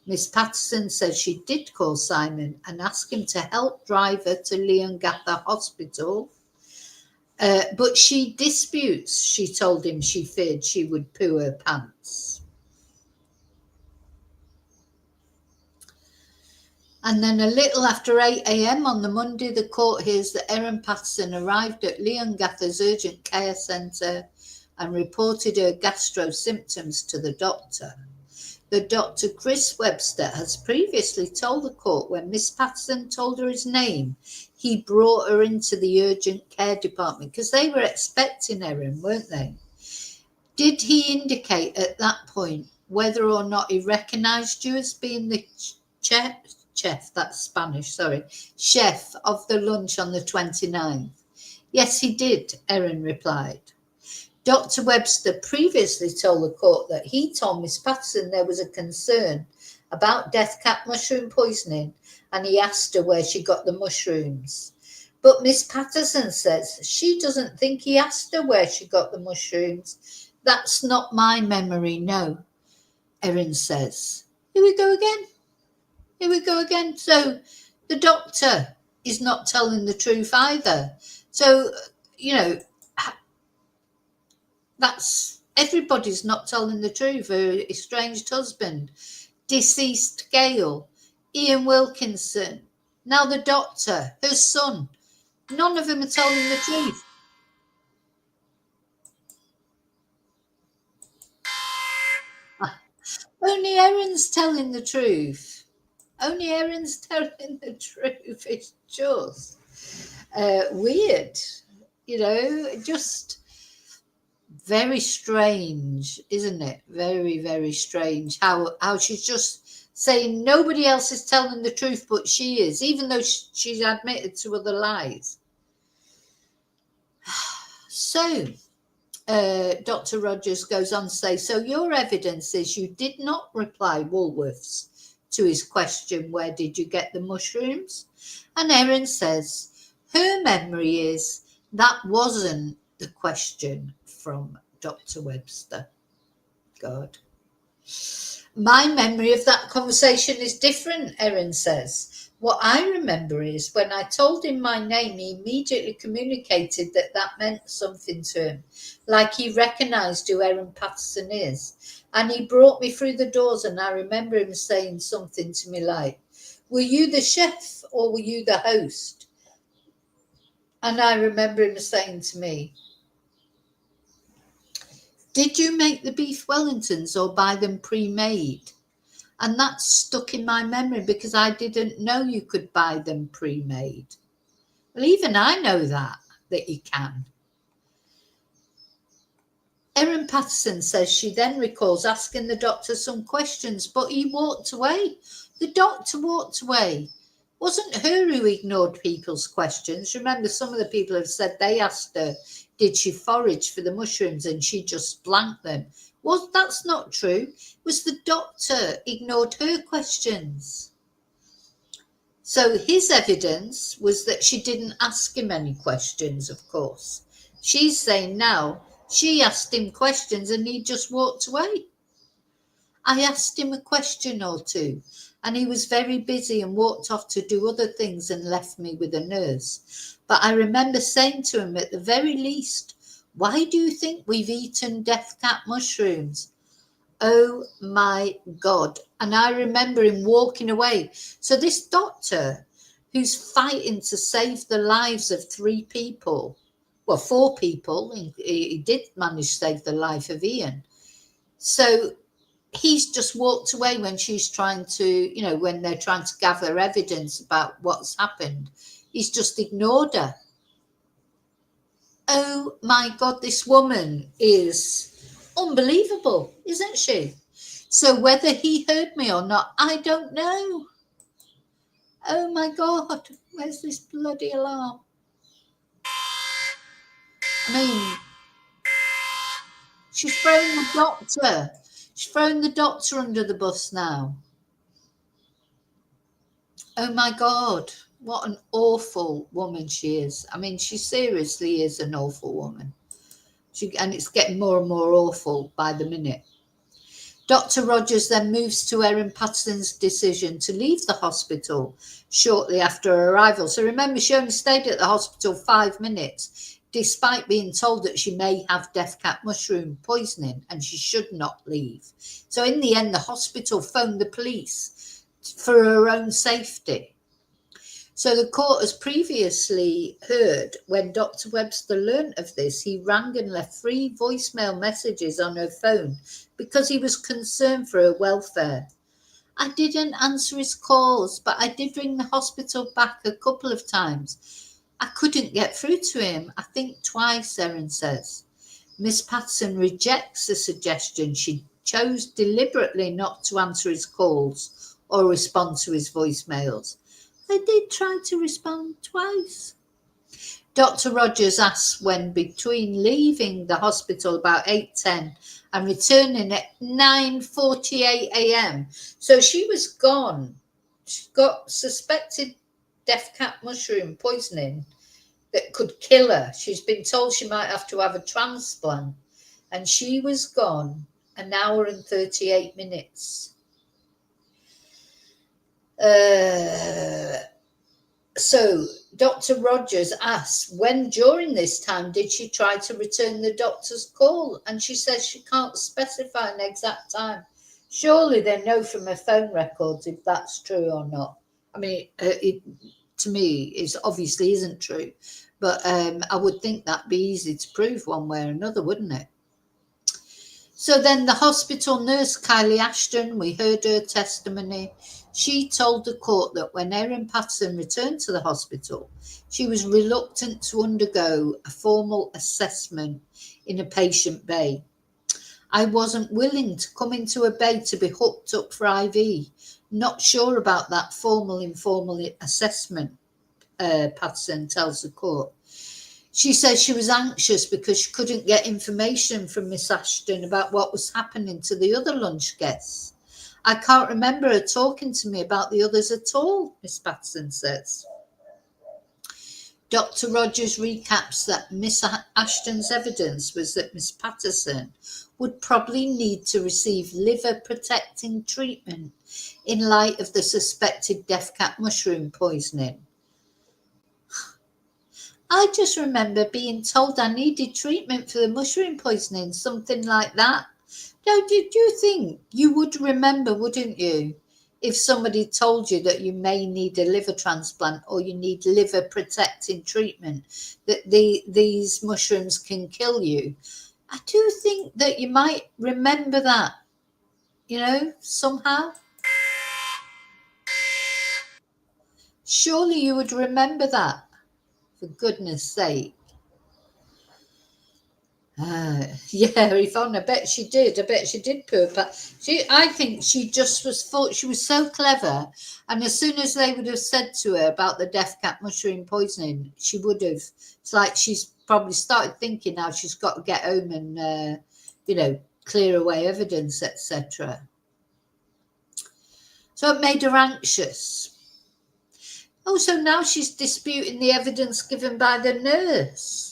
Miss Patterson says she did call Simon and ask him to help drive her to Leongatha Hospital, but she disputes. She told him she feared she would poo her pants. And then a little after 8 a.m. on the Monday, the court hears that Erin Patterson arrived at Leongatha's urgent care centre and reported her gastro symptoms to the doctor. The doctor, Chris Webster, has previously told the court when Miss Patterson told her his name, he brought her into the urgent care department because they were expecting Erin, weren't they? Did he indicate at that point whether or not he recognised you as being the chef of the lunch on the 29th? Yes, he did, Erin replied. Dr. Webster previously told the court that he told Miss Patterson there was a concern about death cap mushroom poisoning and he asked her where she got the mushrooms. But Miss Patterson says she doesn't think he asked her where she got the mushrooms. That's not my memory, no, Erin says. Here we go again. So the doctor is not telling the truth either. So, that's everybody's not telling the truth. Her estranged husband, deceased Gail, Ian Wilkinson, now the doctor, her son. None of them are telling the truth. Only Erin's telling the truth. It's just weird, just very strange, isn't it? Very, very strange how she's just saying nobody else is telling the truth, but she is, even though she's admitted to other lies. So Dr. Rogers goes on to say, so your evidence is you did not reply Woolworths to his question, where did you get the mushrooms? And Erin says her memory is that wasn't the question from Dr. Webster. God. My memory of that conversation is different, Erin says. What I remember is when I told him my name, he immediately communicated that meant something to him, like he recognised who Erin Patterson is. And he brought me through the doors, and I remember him saying something to me like, were you the chef or were you the host? And I remember him saying to me, did you make the beef Wellingtons or buy them pre-made? And that stuck in my memory because I didn't know you could buy them pre-made. Well, even I know that you can. Erin Patterson says she then recalls asking the doctor some questions, but he walked away. The doctor walked away. It wasn't her who ignored people's questions. Remember, some of the people have said they asked her, did she forage for the mushrooms, and she just blanked them. Well, that's not true. It was the doctor ignored her questions. So his evidence was that she didn't ask him any questions, of course. She's saying now she asked him questions and he just walked away. I asked him a question or two and he was very busy and walked off to do other things and left me with a nurse. But I remember saying to him at the very least, why do you think we've eaten death cat mushrooms? Oh my God. And I remember him walking away. So this doctor who's fighting to save the lives of 3 people, well, 4 people, he did manage to save the life of Ian. So he's just walked away when she's trying to, when they're trying to gather evidence about what's happened. He's just ignored her. Oh my God, this woman is unbelievable, isn't she? So whether he heard me or not, I don't know. Oh my God, where's this bloody alarm? I mean, she's thrown the doctor. She's thrown the doctor under the bus now. Oh my God, what an awful woman she is. I mean, she seriously is an awful woman. And it's getting more and more awful by the minute. Dr. Rogers then moves to Erin Patterson's decision to leave the hospital shortly after her arrival. So remember, she only stayed at the hospital 5 minutes, despite being told that she may have death cat mushroom poisoning and she should not leave. So in the end, the hospital phoned the police for her own safety. So the court has previously heard when Dr. Webster learnt of this, he rang and left 3 voicemail messages on her phone because he was concerned for her welfare. I didn't answer his calls, but I did ring the hospital back a couple of times. I couldn't get through to him, I think twice, Erin says. Miss Patterson rejects the suggestion she chose deliberately not to answer his calls or respond to his voicemails. I did try to respond twice. Dr. Rogers asks when between leaving the hospital about 8:10 and returning at 9:48 a.m. So she was gone. She got suspected death cat mushroom poisoning that could kill her. She's been told she might have to have a transplant. And she was gone 1 hour and 38 minutes. So Dr. Rogers asks when during this time did she try to return the doctor's call, and she says she can't specify an exact time. Surely they know from her phone records if that's true or not. I mean, to me, it obviously isn't true, but I would think that'd be easy to prove one way or another, wouldn't it? So then the hospital nurse, Kylie Ashton, we heard her testimony. She told the court that when Erin Patterson returned to the hospital, she was reluctant to undergo a formal assessment in a patient bay. I wasn't willing to come into a bay to be hooked up for IV. Not sure about that informal assessment, Patterson tells the court. She says she was anxious because she couldn't get information from Miss Ashton about what was happening to the other lunch guests. I can't remember her talking to me about the others at all, Miss Patterson says. Dr. Rogers recaps that Miss Ashton's evidence was that Miss Patterson would probably need to receive liver-protecting treatment in light of the suspected death cap mushroom poisoning. I just remember being told I needed treatment for the mushroom poisoning, something like that. Now, did you think you would remember, wouldn't you, if somebody told you that you may need a liver transplant or you need liver protecting treatment, that these mushrooms can kill you? I do think that you might remember that, somehow. Surely you would remember that, for goodness sake. Yeah, Yvonne, I bet she did. I bet she did, poor Pat. I think she just thought she was so clever. And as soon as they would have said to her about the death cap mushroom poisoning, she would have. It's like she's probably started thinking now she's got to get home and, clear away evidence, etc. So it made her anxious. Also, now she's disputing the evidence given by the nurse.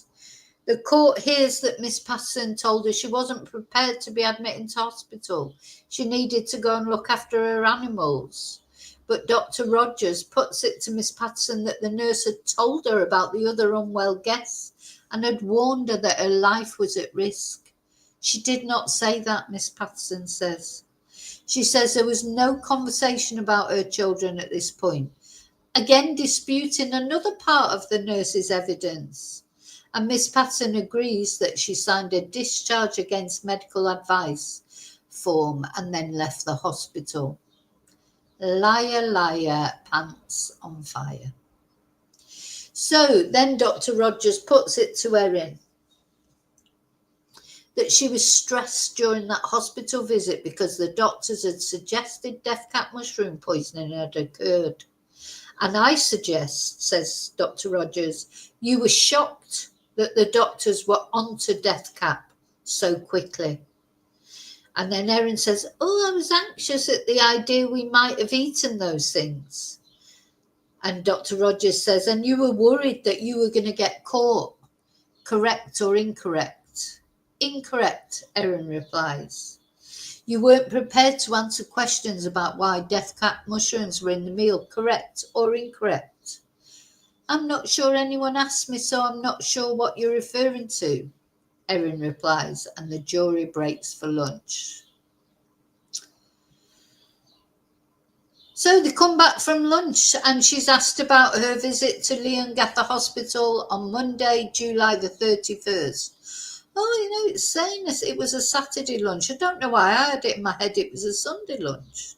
The court hears that Miss Patterson told her she wasn't prepared to be admitted to hospital. She needed to go and look after her animals. But Dr. Rogers puts it to Miss Patterson that the nurse had told her about the other unwell guests and had warned her that her life was at risk. She did not say that, Miss Patterson says. She says there was no conversation about her children at this point, again disputing another part of the nurse's evidence. And Miss Patterson agrees that she signed a discharge against medical advice form and then left the hospital. Liar, liar, pants on fire. So then Dr. Rogers puts it to Erin that she was stressed during that hospital visit because the doctors had suggested death cap mushroom poisoning had occurred. And I suggest, says Dr. Rogers, you were shocked that the doctors were onto death cap so quickly. And then Erin says, I was anxious at the idea we might have eaten those things. And Dr. Rogers says, and you were worried that you were going to get caught. Correct or incorrect? Incorrect, Erin replies. You weren't prepared to answer questions about why death cap mushrooms were in the meal. Correct or incorrect? I'm not sure anyone asked me, so I'm not sure what you're referring to, Erin replies, and the jury breaks for lunch. So they come back from lunch and she's asked about her visit to Leongatha Hospital on Monday, July the 31st. It's saying it was a Saturday lunch. I don't know why I had it in my head it was a Sunday lunch.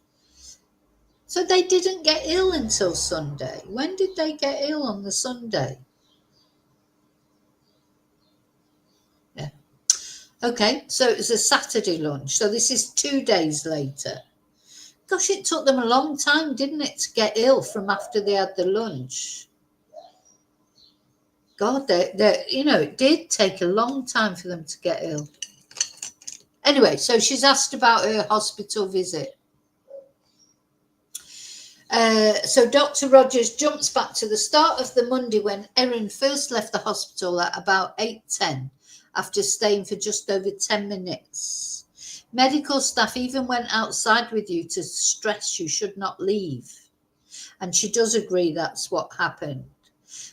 So they didn't get ill until Sunday. When did they get ill on the Sunday? Yeah. Okay, so it was a Saturday lunch. So this is 2 days later. Gosh, it took them a long time, didn't it, to get ill from after they had the lunch? God, it did take a long time for them to get ill. Anyway, so she's asked about her hospital visit. So Dr. Rogers jumps back to the start of the Monday when Erin first left the hospital at about 8:10 after staying for just over 10 minutes. Medical staff even went outside with you to stress you should not leave. And she does agree that's what happened.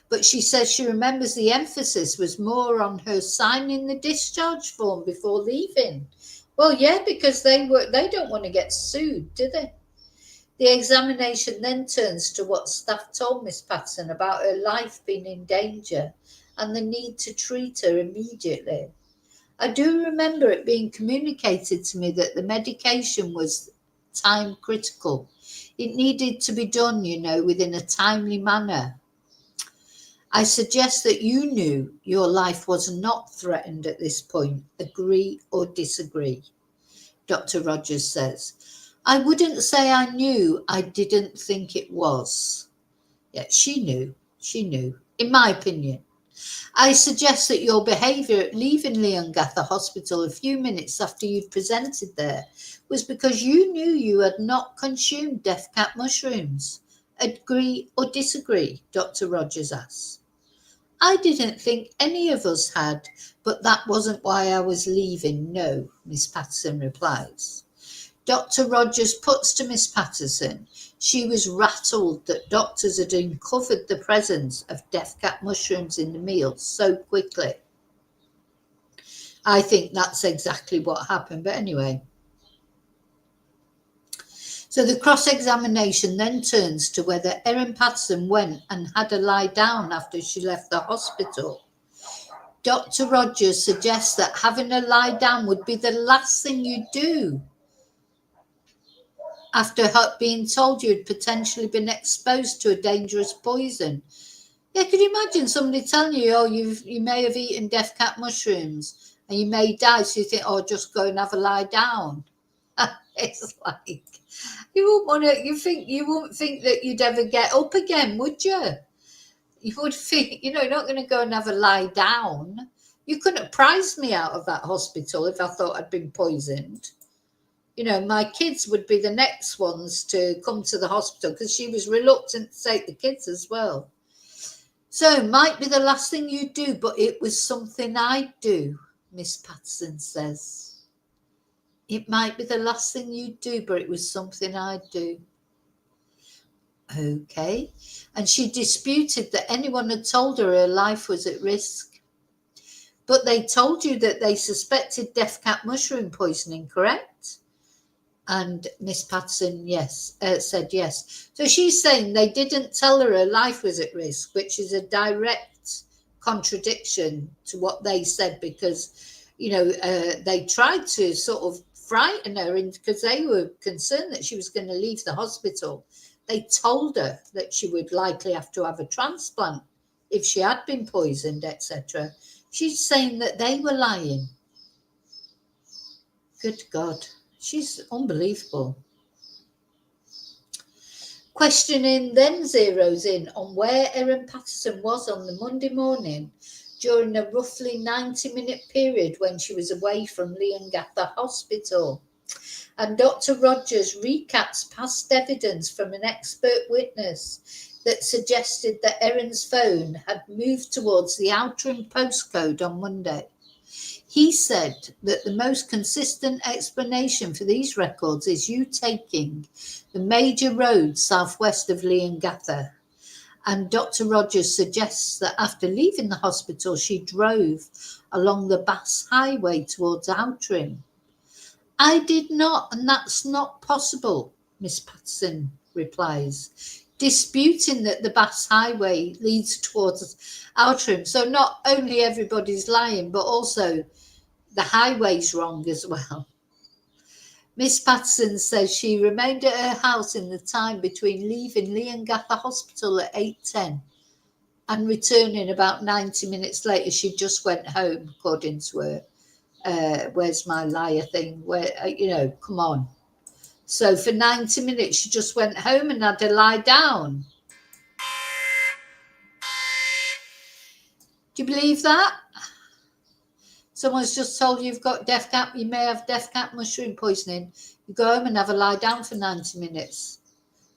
But she says she remembers the emphasis was more on her signing the discharge form before leaving. Well, yeah, because they don't want to get sued, do they? The examination then turns to what staff told Miss Patterson about her life being in danger and the need to treat her immediately. I do remember it being communicated to me that the medication was time critical. It needed to be done, within a timely manner. I suggest that you knew your life was not threatened at this point. Agree or disagree? Dr. Rogers says. I wouldn't say I knew. I didn't think it was. Yeah, she knew, in my opinion. I suggest that your behaviour at leaving Leongatha Hospital a few minutes after you'd presented there was because you knew you had not consumed death cap mushrooms. Agree or disagree? Dr. Rogers asked. I didn't think any of us had, but that wasn't why I was leaving, no, Miss Patterson replies. Dr. Rogers puts to Miss Patterson she was rattled that doctors had uncovered the presence of death cap mushrooms in the meal so quickly. I think that's exactly what happened, but anyway. So the cross-examination then turns to whether Erin Patterson went and had a lie down after she left the hospital. Dr. Rogers suggests that having a lie down would be the last thing you do after being told you'd potentially been exposed to a dangerous poison. Yeah, could you imagine somebody telling you, oh, you may have eaten death cap mushrooms and you may die, so you think, oh, just go and have a lie down. It's like you wouldn't think that you'd ever get up again, would you? You would think, you're not going to go and have a lie down. You couldn't have prized me out of that hospital if I thought I'd been poisoned. My kids would be the next ones to come to the hospital because she was reluctant to take the kids as well. So it might be the last thing you do, but it was something I'd do, Miss Patterson says. It might be the last thing you'd do, but it was something I'd do. Okay. And she disputed that anyone had told her life was at risk. But they told you that they suspected death cap mushroom poisoning, correct? And Miss Patterson, said yes. So she's saying they didn't tell her life was at risk, which is a direct contradiction to what they said because, they tried to sort of frighten her because they were concerned that she was going to leave the hospital. They told her that she would likely have to have a transplant if she had been poisoned, etc. She's saying that they were lying. Good God. She's unbelievable. Questioning then zeroes in on where Erin Patterson was on the Monday morning during a roughly 90-minute period when she was away from Leongatha Hospital. And Dr. Rogers recaps past evidence from an expert witness that suggested that Erin's phone had moved towards the Outram postcode on Monday. He said that the most consistent explanation for these records is you taking the major road southwest of Leongatha. And Dr. Rogers suggests that after leaving the hospital, she drove along the Bass Highway towards Outram. I did not, and that's not possible, Miss Patterson replies, disputing that the Bass Highway leads towards Outram. So not only everybody's lying, but also the highway's wrong as well. Miss Patterson says she remained at her house in the time between leaving Leongatha Hospital at 8:10 and returning about 90 minutes later. She just went home, according to her. Where's my liar thing? Come on. So for 90 minutes, she just went home and had to lie down. Do you believe that? Someone's just told you you've got you may have death cap mushroom poisoning. You go home and have a lie down for 90 minutes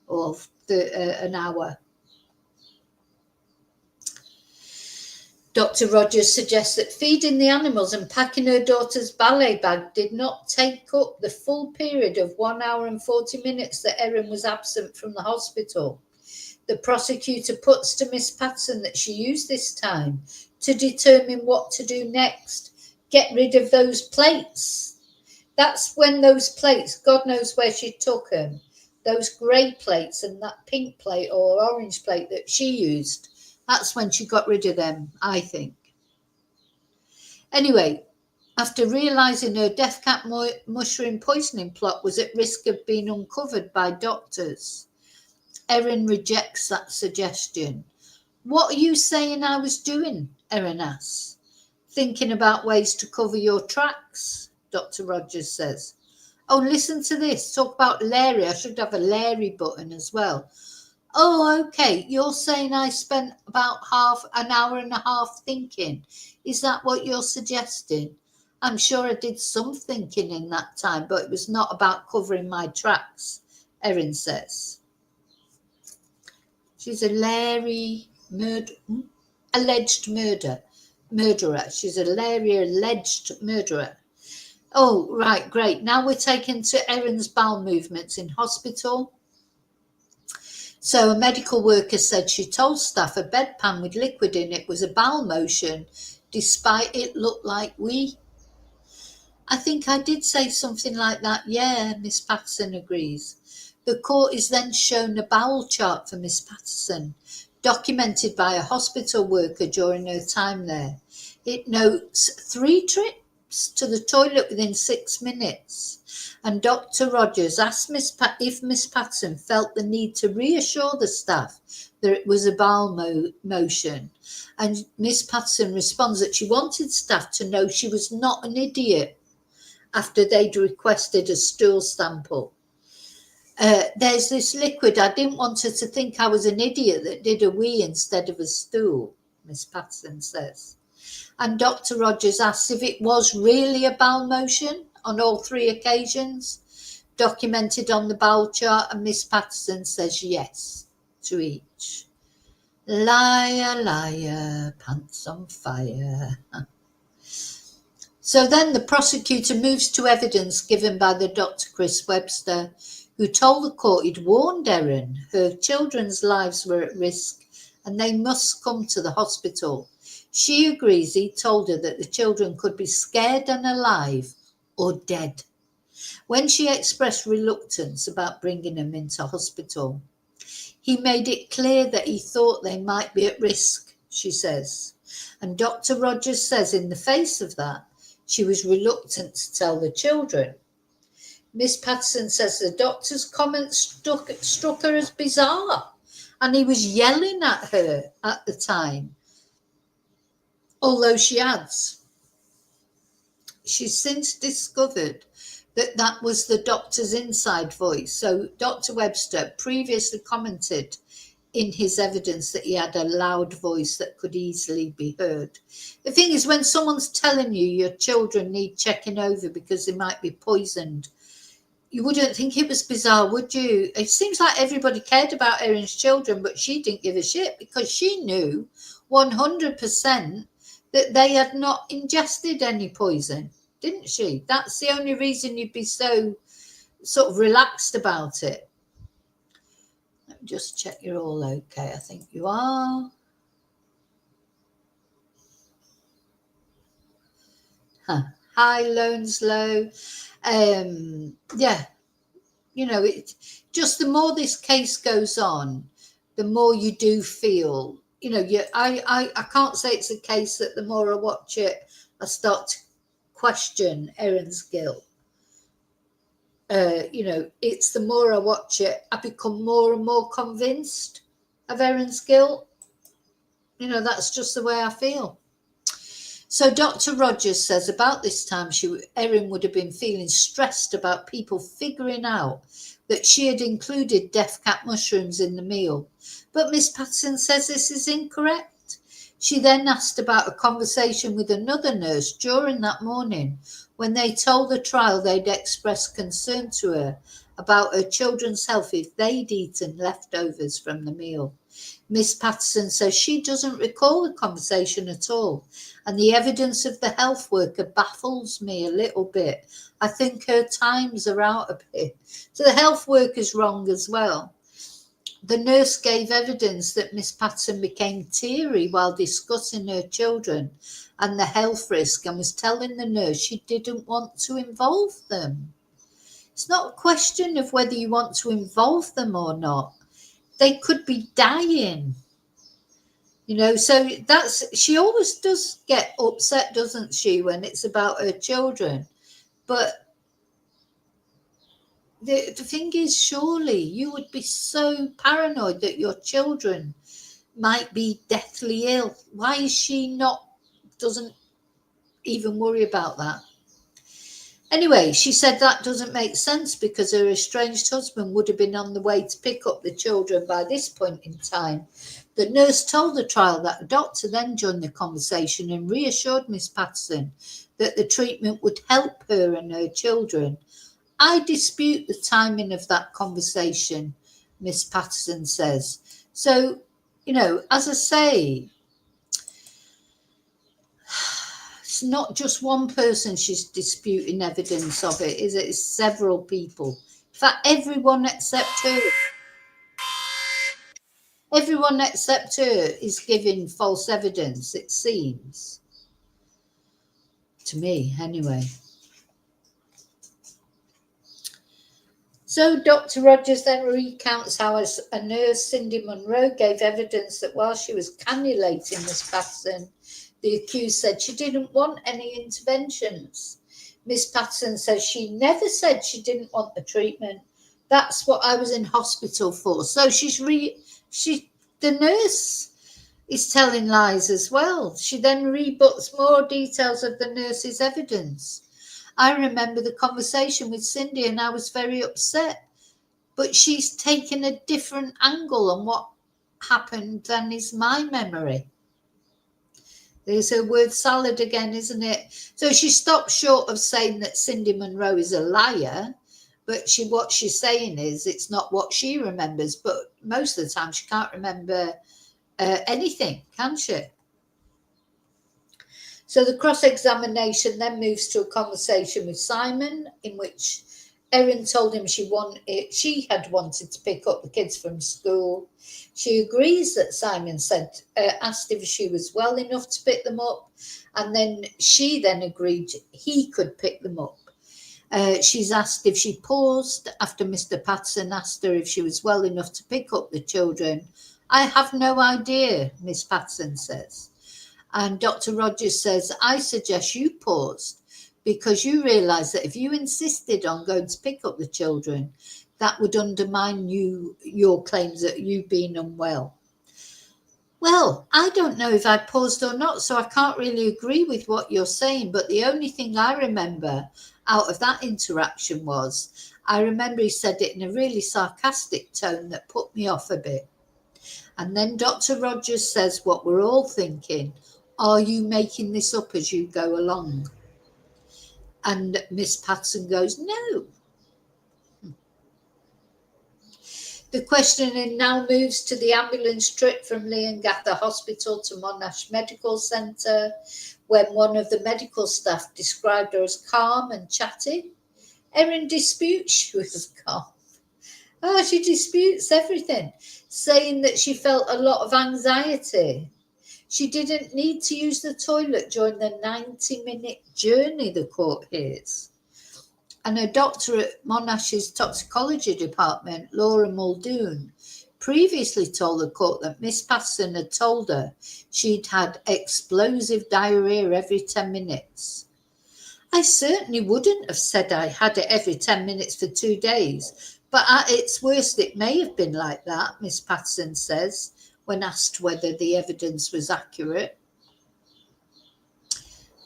or an hour. Dr. Rogers suggests that feeding the animals and packing her daughter's ballet bag did not take up the full period of 1 hour and 40 minutes that Erin was absent from the hospital. The prosecutor puts to Miss Patterson that she used this time to determine what to do next. Get rid of those plates. That's when those plates, God knows where she took them, those grey plates and that pink plate or orange plate that she used. That's when she got rid of them, I think. Anyway, after realising her death cap mushroom poisoning plot was at risk of being uncovered by doctors, Erin rejects that suggestion. What are you saying I was doing? Erin asks. Thinking about ways to cover your tracks, Dr. Rogers says. Oh, listen to this. Talk about Larry. I should have a Larry button as well. Oh, okay. You're saying I spent about half an hour and a half thinking. Is that what you're suggesting? I'm sure I did some thinking in that time, but it was not about covering my tracks, Erin says. She's a alleged murderer. She's a Larry alleged murderer. Oh, right, great. Now we're taken to Erin's bowel movements in hospital. So a medical worker said she told staff a bedpan with liquid in it was a bowel motion, despite it looked like wee. I think I did say something like that. Yeah, Miss Patterson agrees. The court is then shown a bowel chart for Miss Patterson, documented by a hospital worker during her time there. It notes 3 trips to the toilet within 6 minutes. And Dr. Rogers asked if Miss Patterson felt the need to reassure the staff that it was a bowel motion. And Miss Patterson responds that she wanted staff to know she was not an idiot after they'd requested a stool sample. There's this liquid. I didn't want her to think I was an idiot that did a wee instead of a stool, Miss Patterson says. And Dr. Rogers asks if it was really a bowel motion on all 3 occasions, documented on the bowel chart, and Miss Patterson says yes to each. Liar, liar, pants on fire. So then the prosecutor moves to evidence given by the Dr. Chris Webster, who told the court he'd warned Erin her children's lives were at risk and they must come to the hospital. She agrees he told her that the children could be scared and alive or dead, when she expressed reluctance about bringing them into hospital. He made it clear that he thought they might be at risk, she says. And Dr. Rogers says in the face of that, she was reluctant to tell the children. Miss Patterson says the doctor's comments struck her as bizarre, and he was yelling at her at the time. Although she adds, she's since discovered that that was the doctor's inside voice. So Dr. Webster previously commented in his evidence that he had a loud voice that could easily be heard. The thing is, when someone's telling you your children need checking over because they might be poisoned, you wouldn't think it was bizarre, would you? It seems like everybody cared about Erin's children, but she didn't give a shit because she knew 100% that they had not ingested any poison, didn't she? That's the only reason you'd be so sort of relaxed about it. Let me just check you're all okay. I think you are. Hi, Loneslow. Yeah, you know, it just the more this case goes on, the more you do feel, you know, I can't say it's a case that the more I watch it, I start to question Erin's guilt. You know, it's the more I watch it, I become more and more convinced of Erin's guilt. You know, that's just the way I feel. So Dr. Rogers says about this time Erin would have been feeling stressed about people figuring out that she had included death cap mushrooms in the meal. But Miss Patterson says this is incorrect. She then asked about a conversation with another nurse during that morning when they told the trial they'd expressed concern to her about her children's health if they'd eaten leftovers from the meal. Miss Patterson says she doesn't recall the conversation at all, and the evidence of the health worker baffles me a little bit. I think her times are out a bit. So the health worker's wrong as well. The nurse gave evidence that Miss Patterson became teary while discussing her children and the health risk and was telling the nurse she didn't want to involve them. It's not a question of whether you want to involve them or not. They could be dying. You know, so she always does get upset, doesn't she, when it's about her children. But the thing is, surely you would be so paranoid that your children might be deathly ill. Why is she doesn't even worry about that? Anyway, she said that doesn't make sense because her estranged husband would have been on the way to pick up the children by this point in time. The nurse told the trial that the doctor then joined the conversation and reassured Miss Patterson that the treatment would help her and her children. I dispute the timing of that conversation, Miss Patterson says. So, as I say, it's not just one person she's disputing evidence of it, is it? It's several people. In fact, everyone except her is giving false evidence, it seems. To me, anyway. So Dr. Rogers then recounts how a nurse, Cindy Munro, gave evidence that while she was cannulating Miss Patterson, the accused said she didn't want any interventions. Miss Patterson says she never said she didn't want the treatment. That's what I was in hospital for. So the nurse is telling lies as well. She then rebuts more details of the nurse's evidence. I remember the conversation with Cindy and I was very upset, but she's taken a different angle on what happened than is my memory. There's a word salad again, isn't it? So she stopped short of saying that Cindy Munro is a liar, but what she's saying is it's not what she remembers, but most of the time she can't remember anything, can she? So the cross-examination then moves to a conversation with Simon, in which Erin told him she had wanted to pick up the kids from school. She agrees that Simon asked if she was well enough to pick them up, and then she agreed he could pick them up. She's asked if she paused after Mr. Patterson asked her if she was well enough to pick up the children. I have no idea, Miss Patterson says. And Dr. Rogers says, I suggest you paused because you realise that if you insisted on going to pick up the children, that would undermine your claims that you've been unwell. Well, I don't know if I paused or not, so I can't really agree with what you're saying. But the only thing I remember out of that interaction was, I remember he said it in a really sarcastic tone that put me off a bit. And then Dr. Rogers says what we're all thinking. Are you making this up as you go along? And Miss Patterson goes, no. The questioning now moves to the ambulance trip from Leongatha Hospital to Monash Medical Centre, when one of the medical staff described her as calm and chatty. Erin disputes she was calm. She disputes everything, saying that she felt a lot of anxiety. She didn't need to use the toilet during the 90-minute journey, the court hears. And a doctor at Monash's toxicology department, Laura Muldoon, previously told the court that Miss Patterson had told her she'd had explosive diarrhea every 10 minutes. I certainly wouldn't have said I had it every 10 minutes for 2 days, but at its worst it may have been like that, Miss Patterson says, when asked whether the evidence was accurate.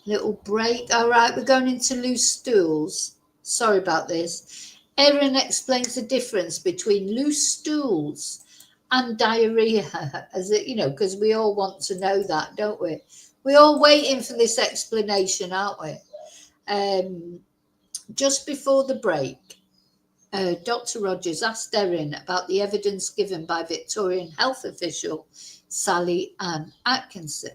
Little break. All right, we're going into loose stools. Sorry about this. Erin explains the difference between loose stools and diarrhea, as it, because we all want to know that, don't we? We're all waiting for this explanation, aren't we? Just before the break, Dr. Rogers asked Erin about the evidence given by Victorian health official Sally Ann Atkinson.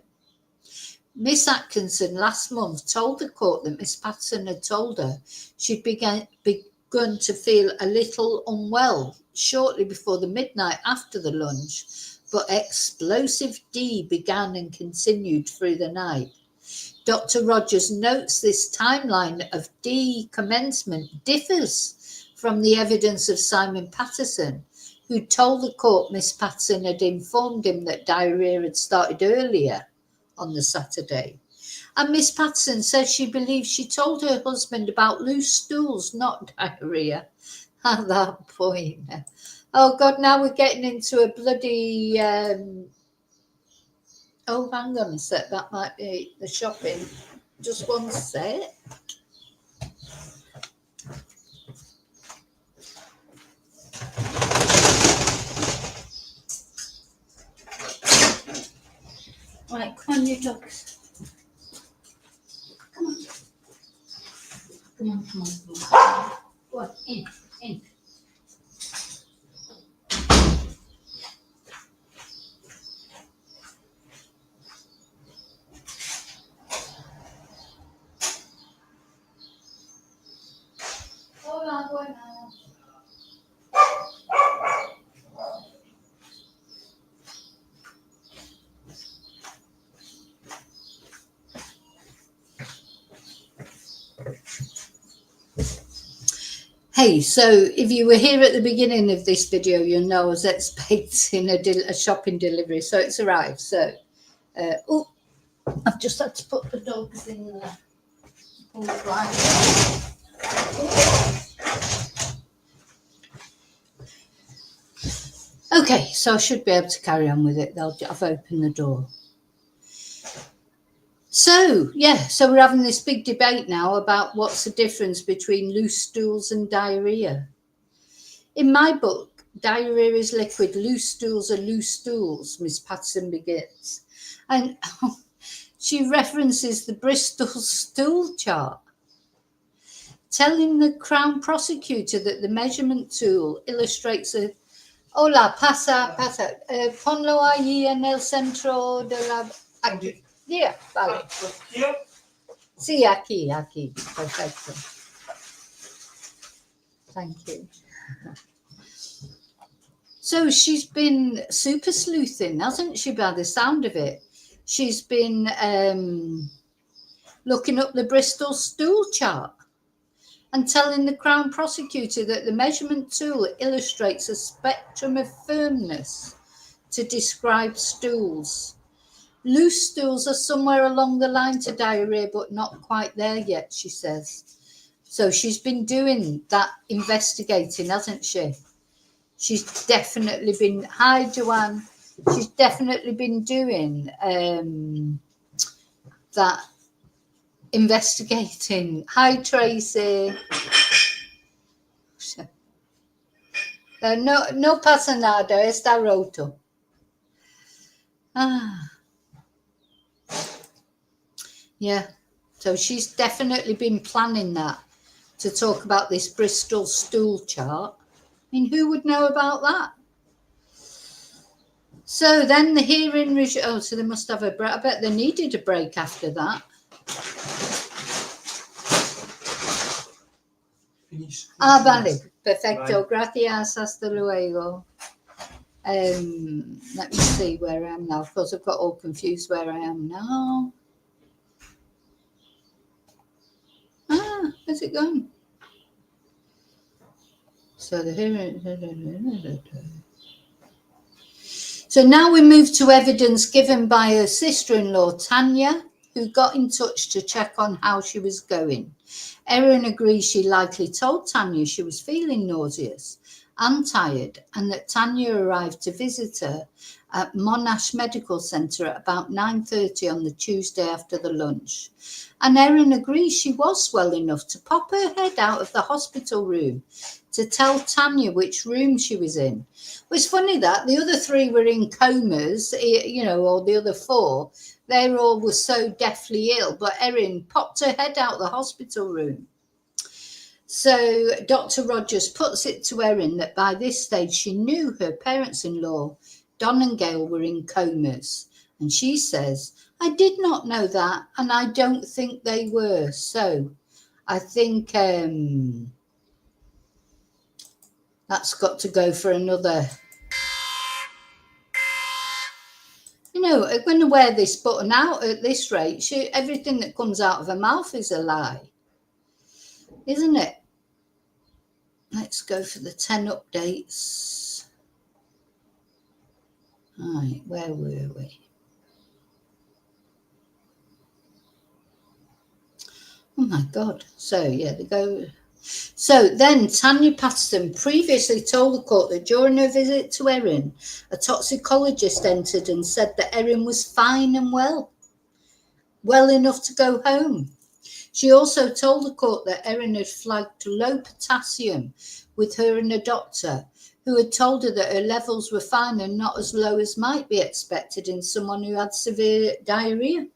Miss Atkinson last month told the court that Miss Patterson had told her she'd begun to feel a little unwell shortly before the midnight after the lunch, but explosive D began and continued through the night. Dr. Rogers notes this timeline of D commencement differs from the evidence of Simon Patterson, who told the court Miss Patterson had informed him that diarrhea had started earlier on the Saturday. And Miss Patterson says she believes she told her husband about loose stools, not diarrhea, at that point. Oh, God, now we're getting into a bloody... Oh, hang on a sec, that might be the shopping. Just one sec. Right, come on, you dogs. Come on. Come on, come on, come on. Go on, in. Hola, buenas. Hey, so if you were here at the beginning of this video, you'll know I was expecting a shopping delivery, so it's arrived. So, I've just had to put the dogs in there. Okay, so I should be able to carry on with it. I've opened the door. So, so we're having this big debate now about what's the difference between loose stools and diarrhea. In my book, diarrhea is liquid, loose stools are loose stools, Miss Patterson begins. And she references the Bristol stool chart, telling the Crown prosecutor that the measurement tool illustrates a... Hola, pasa. Ponlo allí en el centro de la... Aquí. Yeah, vale. Sí, aquí. Perfecto. Thank you. So she's been super sleuthing, hasn't she, by the sound of it? She's been looking up the Bristol stool chart and telling the Crown prosecutor that the measurement tool illustrates a spectrum of firmness to describe stools. Loose stools are somewhere along the line to diarrhea, but not quite there yet, she says. So she's been doing that investigating, hasn't she? She's definitely been... Hi, Joanne. She's definitely been doing that investigating. Hi, Tracy. No pasa nada, está roto. Yeah, so she's definitely been planning that, to talk about this Bristol stool chart. I mean, who would know about that? So then the hearing... so they must have a break. I bet they needed a break after that. Vale. Perfecto. Bye. Gracias. Hasta luego. Let me see where I am now. Of course, I've got all confused where I am now. Where's it going? So the hearing... So now we move to evidence given by her sister-in-law, Tanya, who got in touch to check on how she was going. Erin agrees she likely told Tanya she was feeling nauseous and tired, and that Tanya arrived to visit her at Monash Medical Centre at about 9:30 on the Tuesday after the lunch. And Erin agrees she was well enough to pop her head out of the hospital room to tell Tanya which room she was in. Well, it's funny that the other three were in comas, or the other four. They all were so deathly ill, but Erin popped her head out the hospital room. So Dr. Rogers puts it to Erin that by this stage she knew her parents-in-law, Don and Gail, were in comas. And she says, I did not know that, and I don't think they were. So I think that's got to go for another. I'm going to wear this button out at this rate. Everything that comes out of her mouth is a lie, isn't it? Let's go for the 10 updates. All right, where were we? Oh my God. So, yeah, they go. So then Tanya Patterson previously told the court that during her visit to Erin, a toxicologist entered and said that Erin was fine and well enough to go home. She also told the court that Erin had flagged low potassium with her and a doctor who had told her that her levels were fine and not as low as might be expected in someone who had severe diarrhea.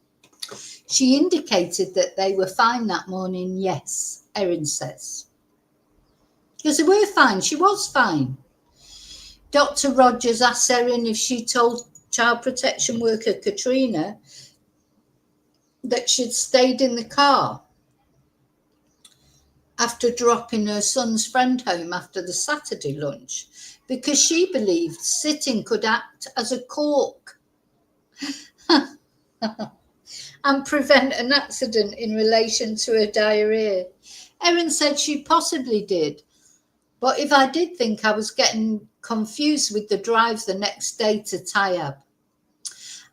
She indicated that they were fine that morning, yes, Erin says. Because they were fine, she was fine. Dr. Rogers asked Erin if she told child protection worker Katrina that she'd stayed in the car after dropping her son's friend home after the Saturday lunch, because she believed sitting could act as a cork and prevent an accident in relation to her diarrhea. Erin said she possibly did, but if I did think I was getting confused with the drive the next day to Tayab.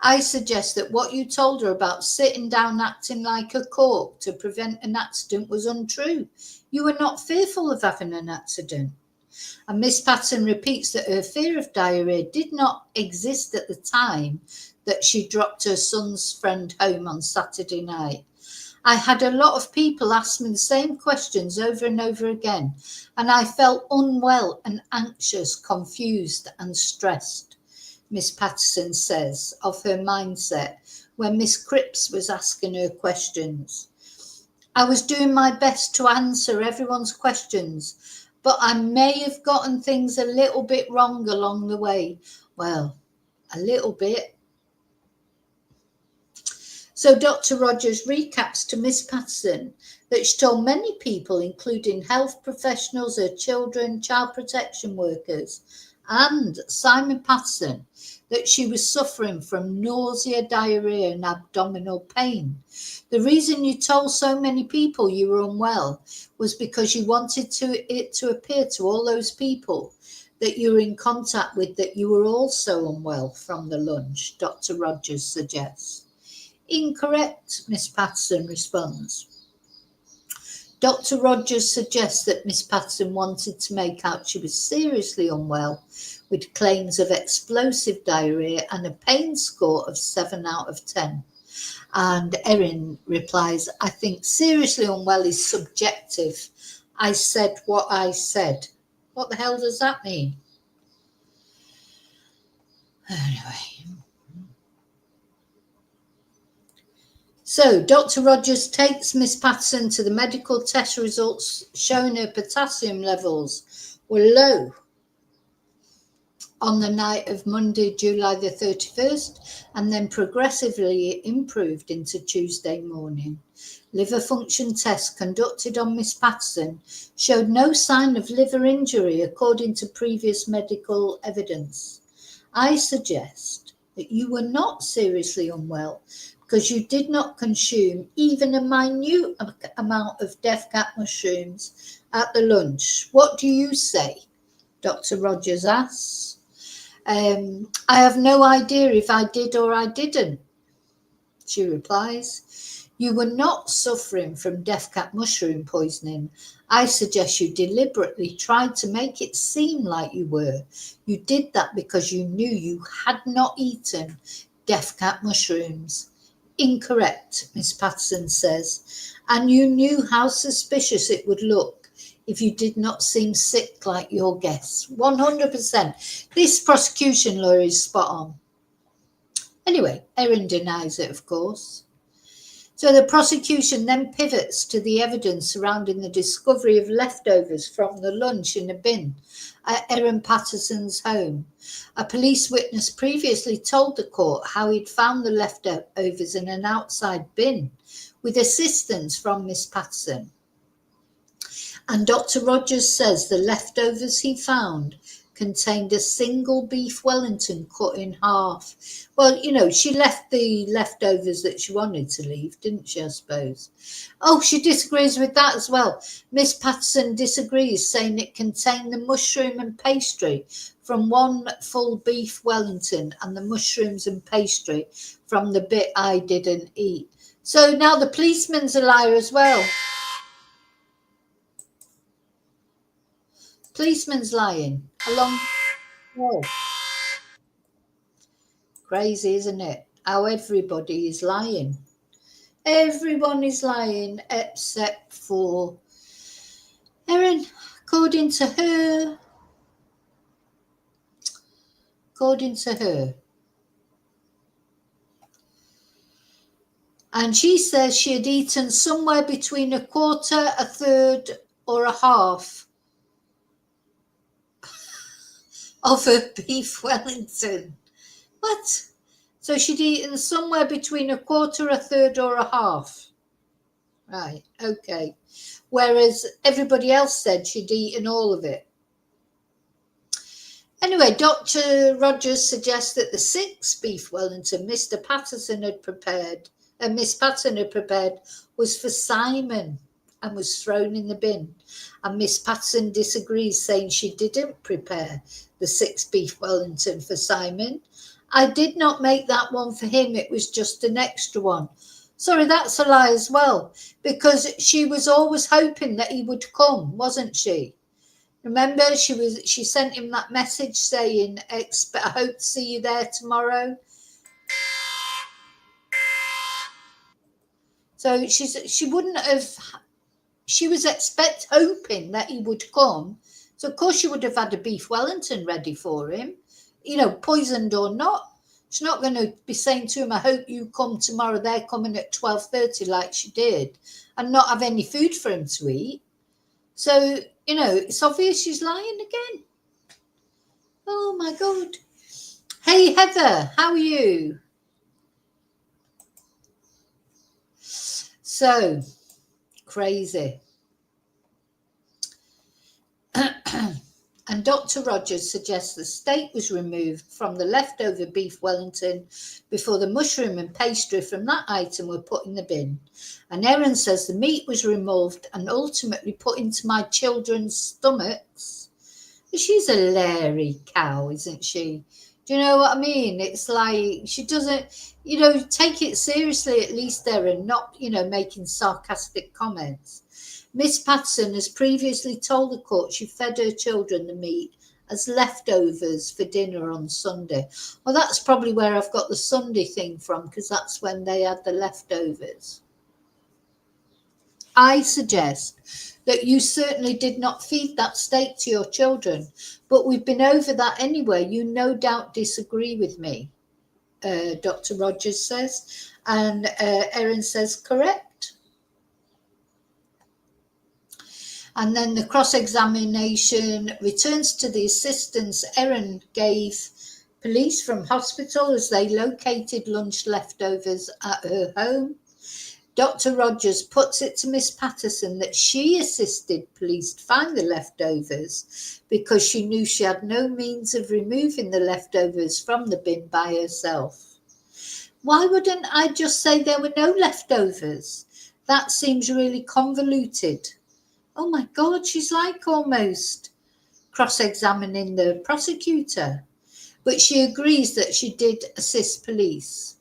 I suggest that what you told her about sitting down acting like a cork to prevent an accident was untrue. You were not fearful of having an accident. And Miss Patterson repeats that her fear of diarrhea did not exist at the time that she dropped her son's friend home on Saturday night. I had a lot of people ask me the same questions over and over again, and I felt unwell and anxious, confused and stressed. Miss Patterson says of her mindset when Miss Cripps was asking her questions. I was doing my best to answer everyone's questions, but I may have gotten things a little bit wrong along the way. Well, a little bit. So Dr. Rogers recaps to Miss Patterson that she told many people, including health professionals, her children, child protection workers, and Simon Patterson, that she was suffering from nausea, diarrhea, and abdominal pain. The reason you told so many people you were unwell was because you wanted it to appear to all those people that you were in contact with that you were also unwell from the lunch, Dr. Rogers suggests. Incorrect, Miss Patterson responds. Dr. Rogers suggests that Miss Patterson wanted to make out she was seriously unwell, with claims of explosive diarrhea and a pain score of 7 out of 10. And Erin replies, I think seriously unwell is subjective. I said what I said. What the hell does that mean? Anyway. So Dr. Rogers takes Miss Patterson to the medical test results showing her potassium levels were low on the night of Monday, July the 31st, and then progressively improved into Tuesday morning. Liver function tests conducted on Miss Patterson showed no sign of liver injury according to previous medical evidence. I suggest that you were not seriously unwell because you did not consume even a minute amount of death cap mushrooms at the lunch. What do you say? Dr. Rogers asks. I have no idea if I did or I didn't, she replies. You were not suffering from death cap mushroom poisoning. I suggest you deliberately tried to make it seem like you were. You did that because you knew you had not eaten death cap mushrooms. Incorrect, Miss Patterson says, and you knew how suspicious it would look if you did not seem sick like your guess. 100%. This prosecution lawyer is spot on. Anyway, Erin denies it, of course. So the prosecution then pivots to the evidence surrounding the discovery of leftovers from the lunch in a bin at Erin Patterson's home. A police witness previously told the court how he'd found the leftovers in an outside bin with assistance from Miss Patterson. And Dr. Rogers says the leftovers he found contained a single beef Wellington cut in half. Well, you know, she left the leftovers that she wanted to leave, didn't she, I suppose? Oh, she disagrees with that as well. Miss Patterson disagrees, saying it contained the mushroom and pastry from one full beef Wellington and the mushrooms and pastry from the bit I didn't eat. So now the policeman's a liar as well. Policeman's lying along. Oh, crazy, isn't it? How everybody is lying. Everyone is lying except for Erin, according to her. according to her. And she says she had eaten somewhere between a quarter, a third, or a half of a beef Wellington. What? So she'd eaten somewhere between a quarter, a third, or a half. Right, okay. Whereas everybody else said she'd eaten all of it. Anyway, Dr. Rogers suggests that the 6 beef Wellington Mr. Patterson had prepared, Miss Patterson had prepared, was for Simon and was thrown in the bin. And Miss Patterson disagrees, saying she didn't prepare the 6 beef Wellington for Simon. I did not make that one for him. It was just an extra one. Sorry, that's a lie as well, because she was always hoping that he would come, wasn't she? Remember, she sent him that message saying, I hope to see you there tomorrow. So she was hoping that he would come. So of course she would have had a beef Wellington ready for him, poisoned or not. She's not going to be saying to him, I hope you come tomorrow. They're coming at 12:30 like she did, and not have any food for him to eat. So, it's obvious she's lying again. Oh, my God. Hey, Heather, how are you? So, crazy. And Dr. Rogers suggests the steak was removed from the leftover beef Wellington before the mushroom and pastry from that item were put in the bin. And Erin says the meat was removed and ultimately put into my children's stomachs. She's a leery cow, isn't she? Do you know what I mean? It's like she doesn't, take it seriously at least, Erin, not, making sarcastic comments. Miss Patterson has previously told the court she fed her children the meat as leftovers for dinner on Sunday. Well, that's probably where I've got the Sunday thing from, because that's when they had the leftovers. I suggest that you certainly did not feed that steak to your children, but we've been over that anyway. You no doubt disagree with me, Dr. Rogers says, and Erin says correct. And then the cross-examination returns to the assistance Erin gave police from hospital as they located lunch leftovers at her home. Dr. Rogers puts it to Miss Patterson that she assisted police to find the leftovers because she knew she had no means of removing the leftovers from the bin by herself. Why wouldn't I just say there were no leftovers? That seems really convoluted. Oh my God, she's like almost cross-examining the prosecutor. But she agrees that she did assist police.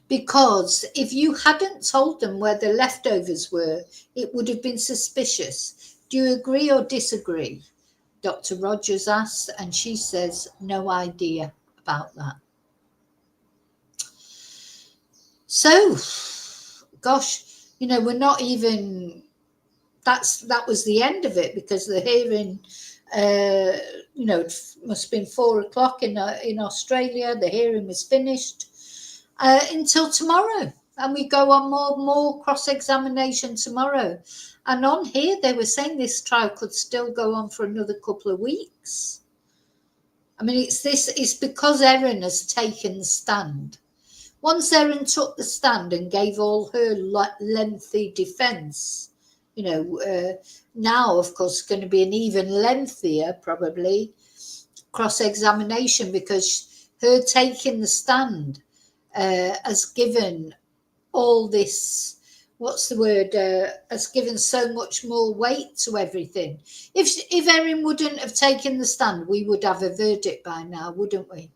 Because if you hadn't told them where the leftovers were, it would have been suspicious. Do you agree or disagree? Dr. Rogers asks, and she says, no idea about that. So, gosh, we're not even... That was the end of it, because the hearing, it must have been 4:00 in Australia. The hearing was finished until tomorrow, and we go on more cross-examination tomorrow. And on here, they were saying this trial could still go on for another couple of weeks. I mean, it's because Erin has taken the stand. Once Erin took the stand and gave all her lengthy defence, now, of course, it's going to be an even lengthier, probably, cross-examination, because her taking the stand has given all this, has given so much more weight to everything. If Erin wouldn't have taken the stand, we would have a verdict by now, wouldn't we?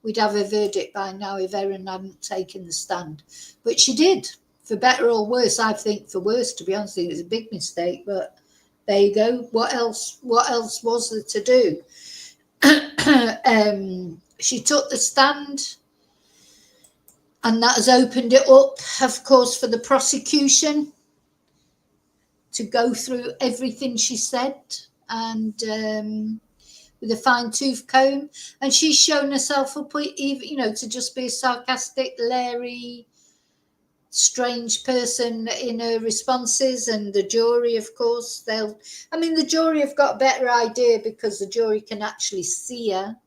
We'd have a verdict by now if Erin hadn't taken the stand. But she did. For better or worse, I think for worse, to be honest, I think it was a big mistake, but there you go. What else was there to do? She took the stand, and that has opened it up, of course, for the prosecution to go through everything she said. And with a fine-tooth comb, and she's shown herself up, even, you know, to just be a sarcastic, leery, strange person in her responses. And the jury, of course, the jury have got a better idea because the jury can actually see her.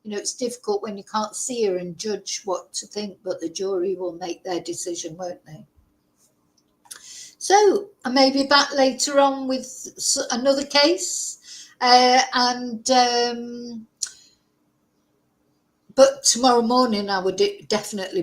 You know, it's difficult when you can't see her and judge what to think, but the jury will make their decision, won't they? So I may be back later on with another case, but tomorrow morning I would definitely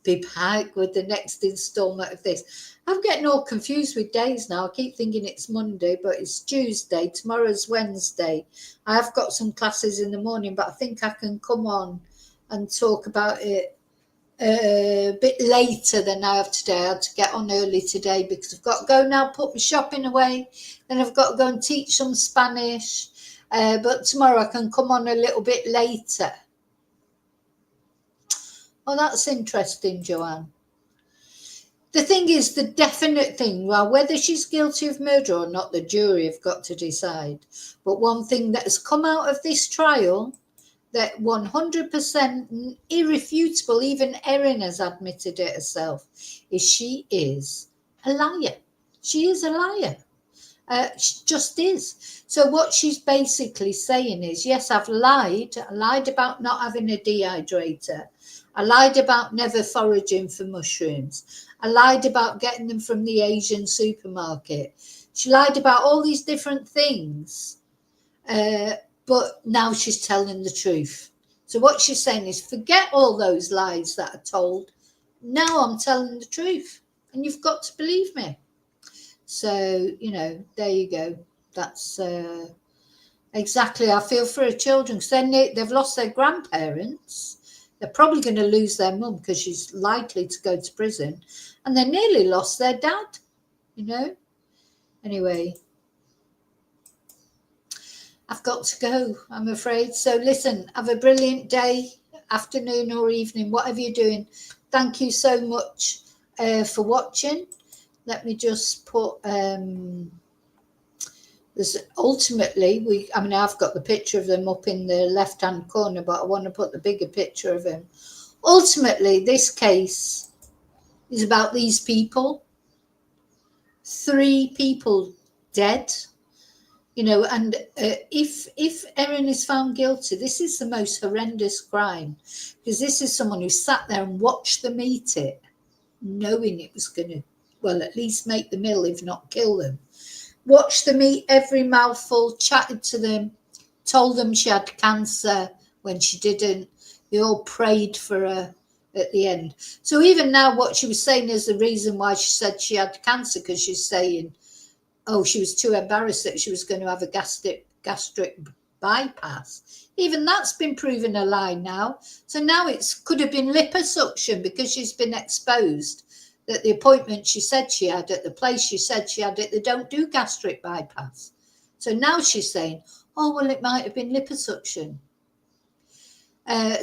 be back with the next instalment of this. I'm getting all confused with days now. I keep thinking it's Monday, but it's Tuesday. Tomorrow's Wednesday. I have got some classes in the morning, but I think I can come on and talk about it a bit later than I have today. I had to get on early today because I've got to go now, put my shopping away. Then I've got to go and teach some Spanish. But tomorrow I can come on a little bit later. Oh, that's interesting, Joanne. The thing is, the definite thing, well, whether she's guilty of murder or not, the jury have got to decide. But one thing that has come out of this trial, that 100% irrefutable, even Erin has admitted it herself, is she is a liar. She is a liar. She just is. So what she's basically saying is, yes, I've lied. I lied about not having a dehydrator. I lied about never foraging for mushrooms. I lied about getting them from the Asian supermarket. She lied about all these different things. But now she's telling the truth. So what she's saying is, forget all those lies that are told. Now I'm telling the truth. And you've got to believe me. So, you know, there you go. That's exactly, I feel for her children, because they've lost their grandparents. They're probably going to lose their mum because she's likely to go to prison. And they nearly lost their dad, you know. Anyway, I've got to go, I'm afraid. So listen, have a brilliant day, afternoon or evening, whatever you're doing. Thank you so much for watching. Let me just put, there's ultimately, I've got the picture of them up in the left-hand corner, but I want to put the bigger picture of him. Ultimately, this case is about these people. 3 people dead. You know, and if Erin is found guilty, this is the most horrendous crime, because this is someone who sat there and watched them eat it, knowing it was going to, well, at least make the meal, if not kill them. Watched them eat every mouthful, chatted to them, told them she had cancer when she didn't. They all prayed for her at the end. So even now, what she was saying is the reason why she said she had cancer, because she's saying, oh, she was too embarrassed that she was going to have a gastric bypass. Even that's been proven a lie now. So now it could have been liposuction, because she's been exposed that the appointment she said she had at the place she said she had it, they don't do gastric bypass. So now she's saying, oh, well, it might have been liposuction.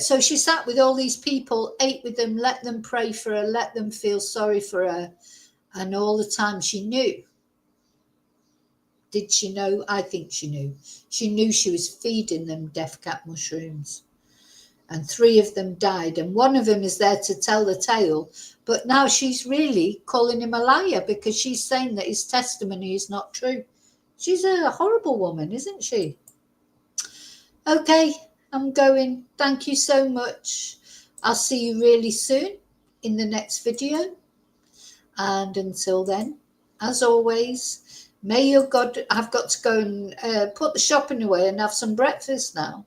So she sat with all these people, ate with them, let them pray for her, let them feel sorry for her. And all the time she knew. Did she know? I think she knew. She knew she was feeding them death cap mushrooms. And 3 of them died. And one of them is there to tell the tale. But now she's really calling him a liar, because she's saying that his testimony is not true. She's a horrible woman, isn't she? Okay, I'm going. Thank you so much. I'll see you really soon in the next video. And until then, as always, may your God, I've got to go and put the shopping away and have some breakfast now.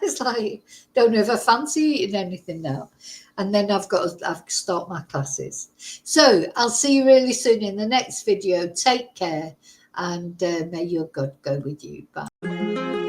It's like, don't know if I fancy eating anything now. And then I've to start my classes. So I'll see you really soon in the next video. Take care, and may your God go with you. Bye.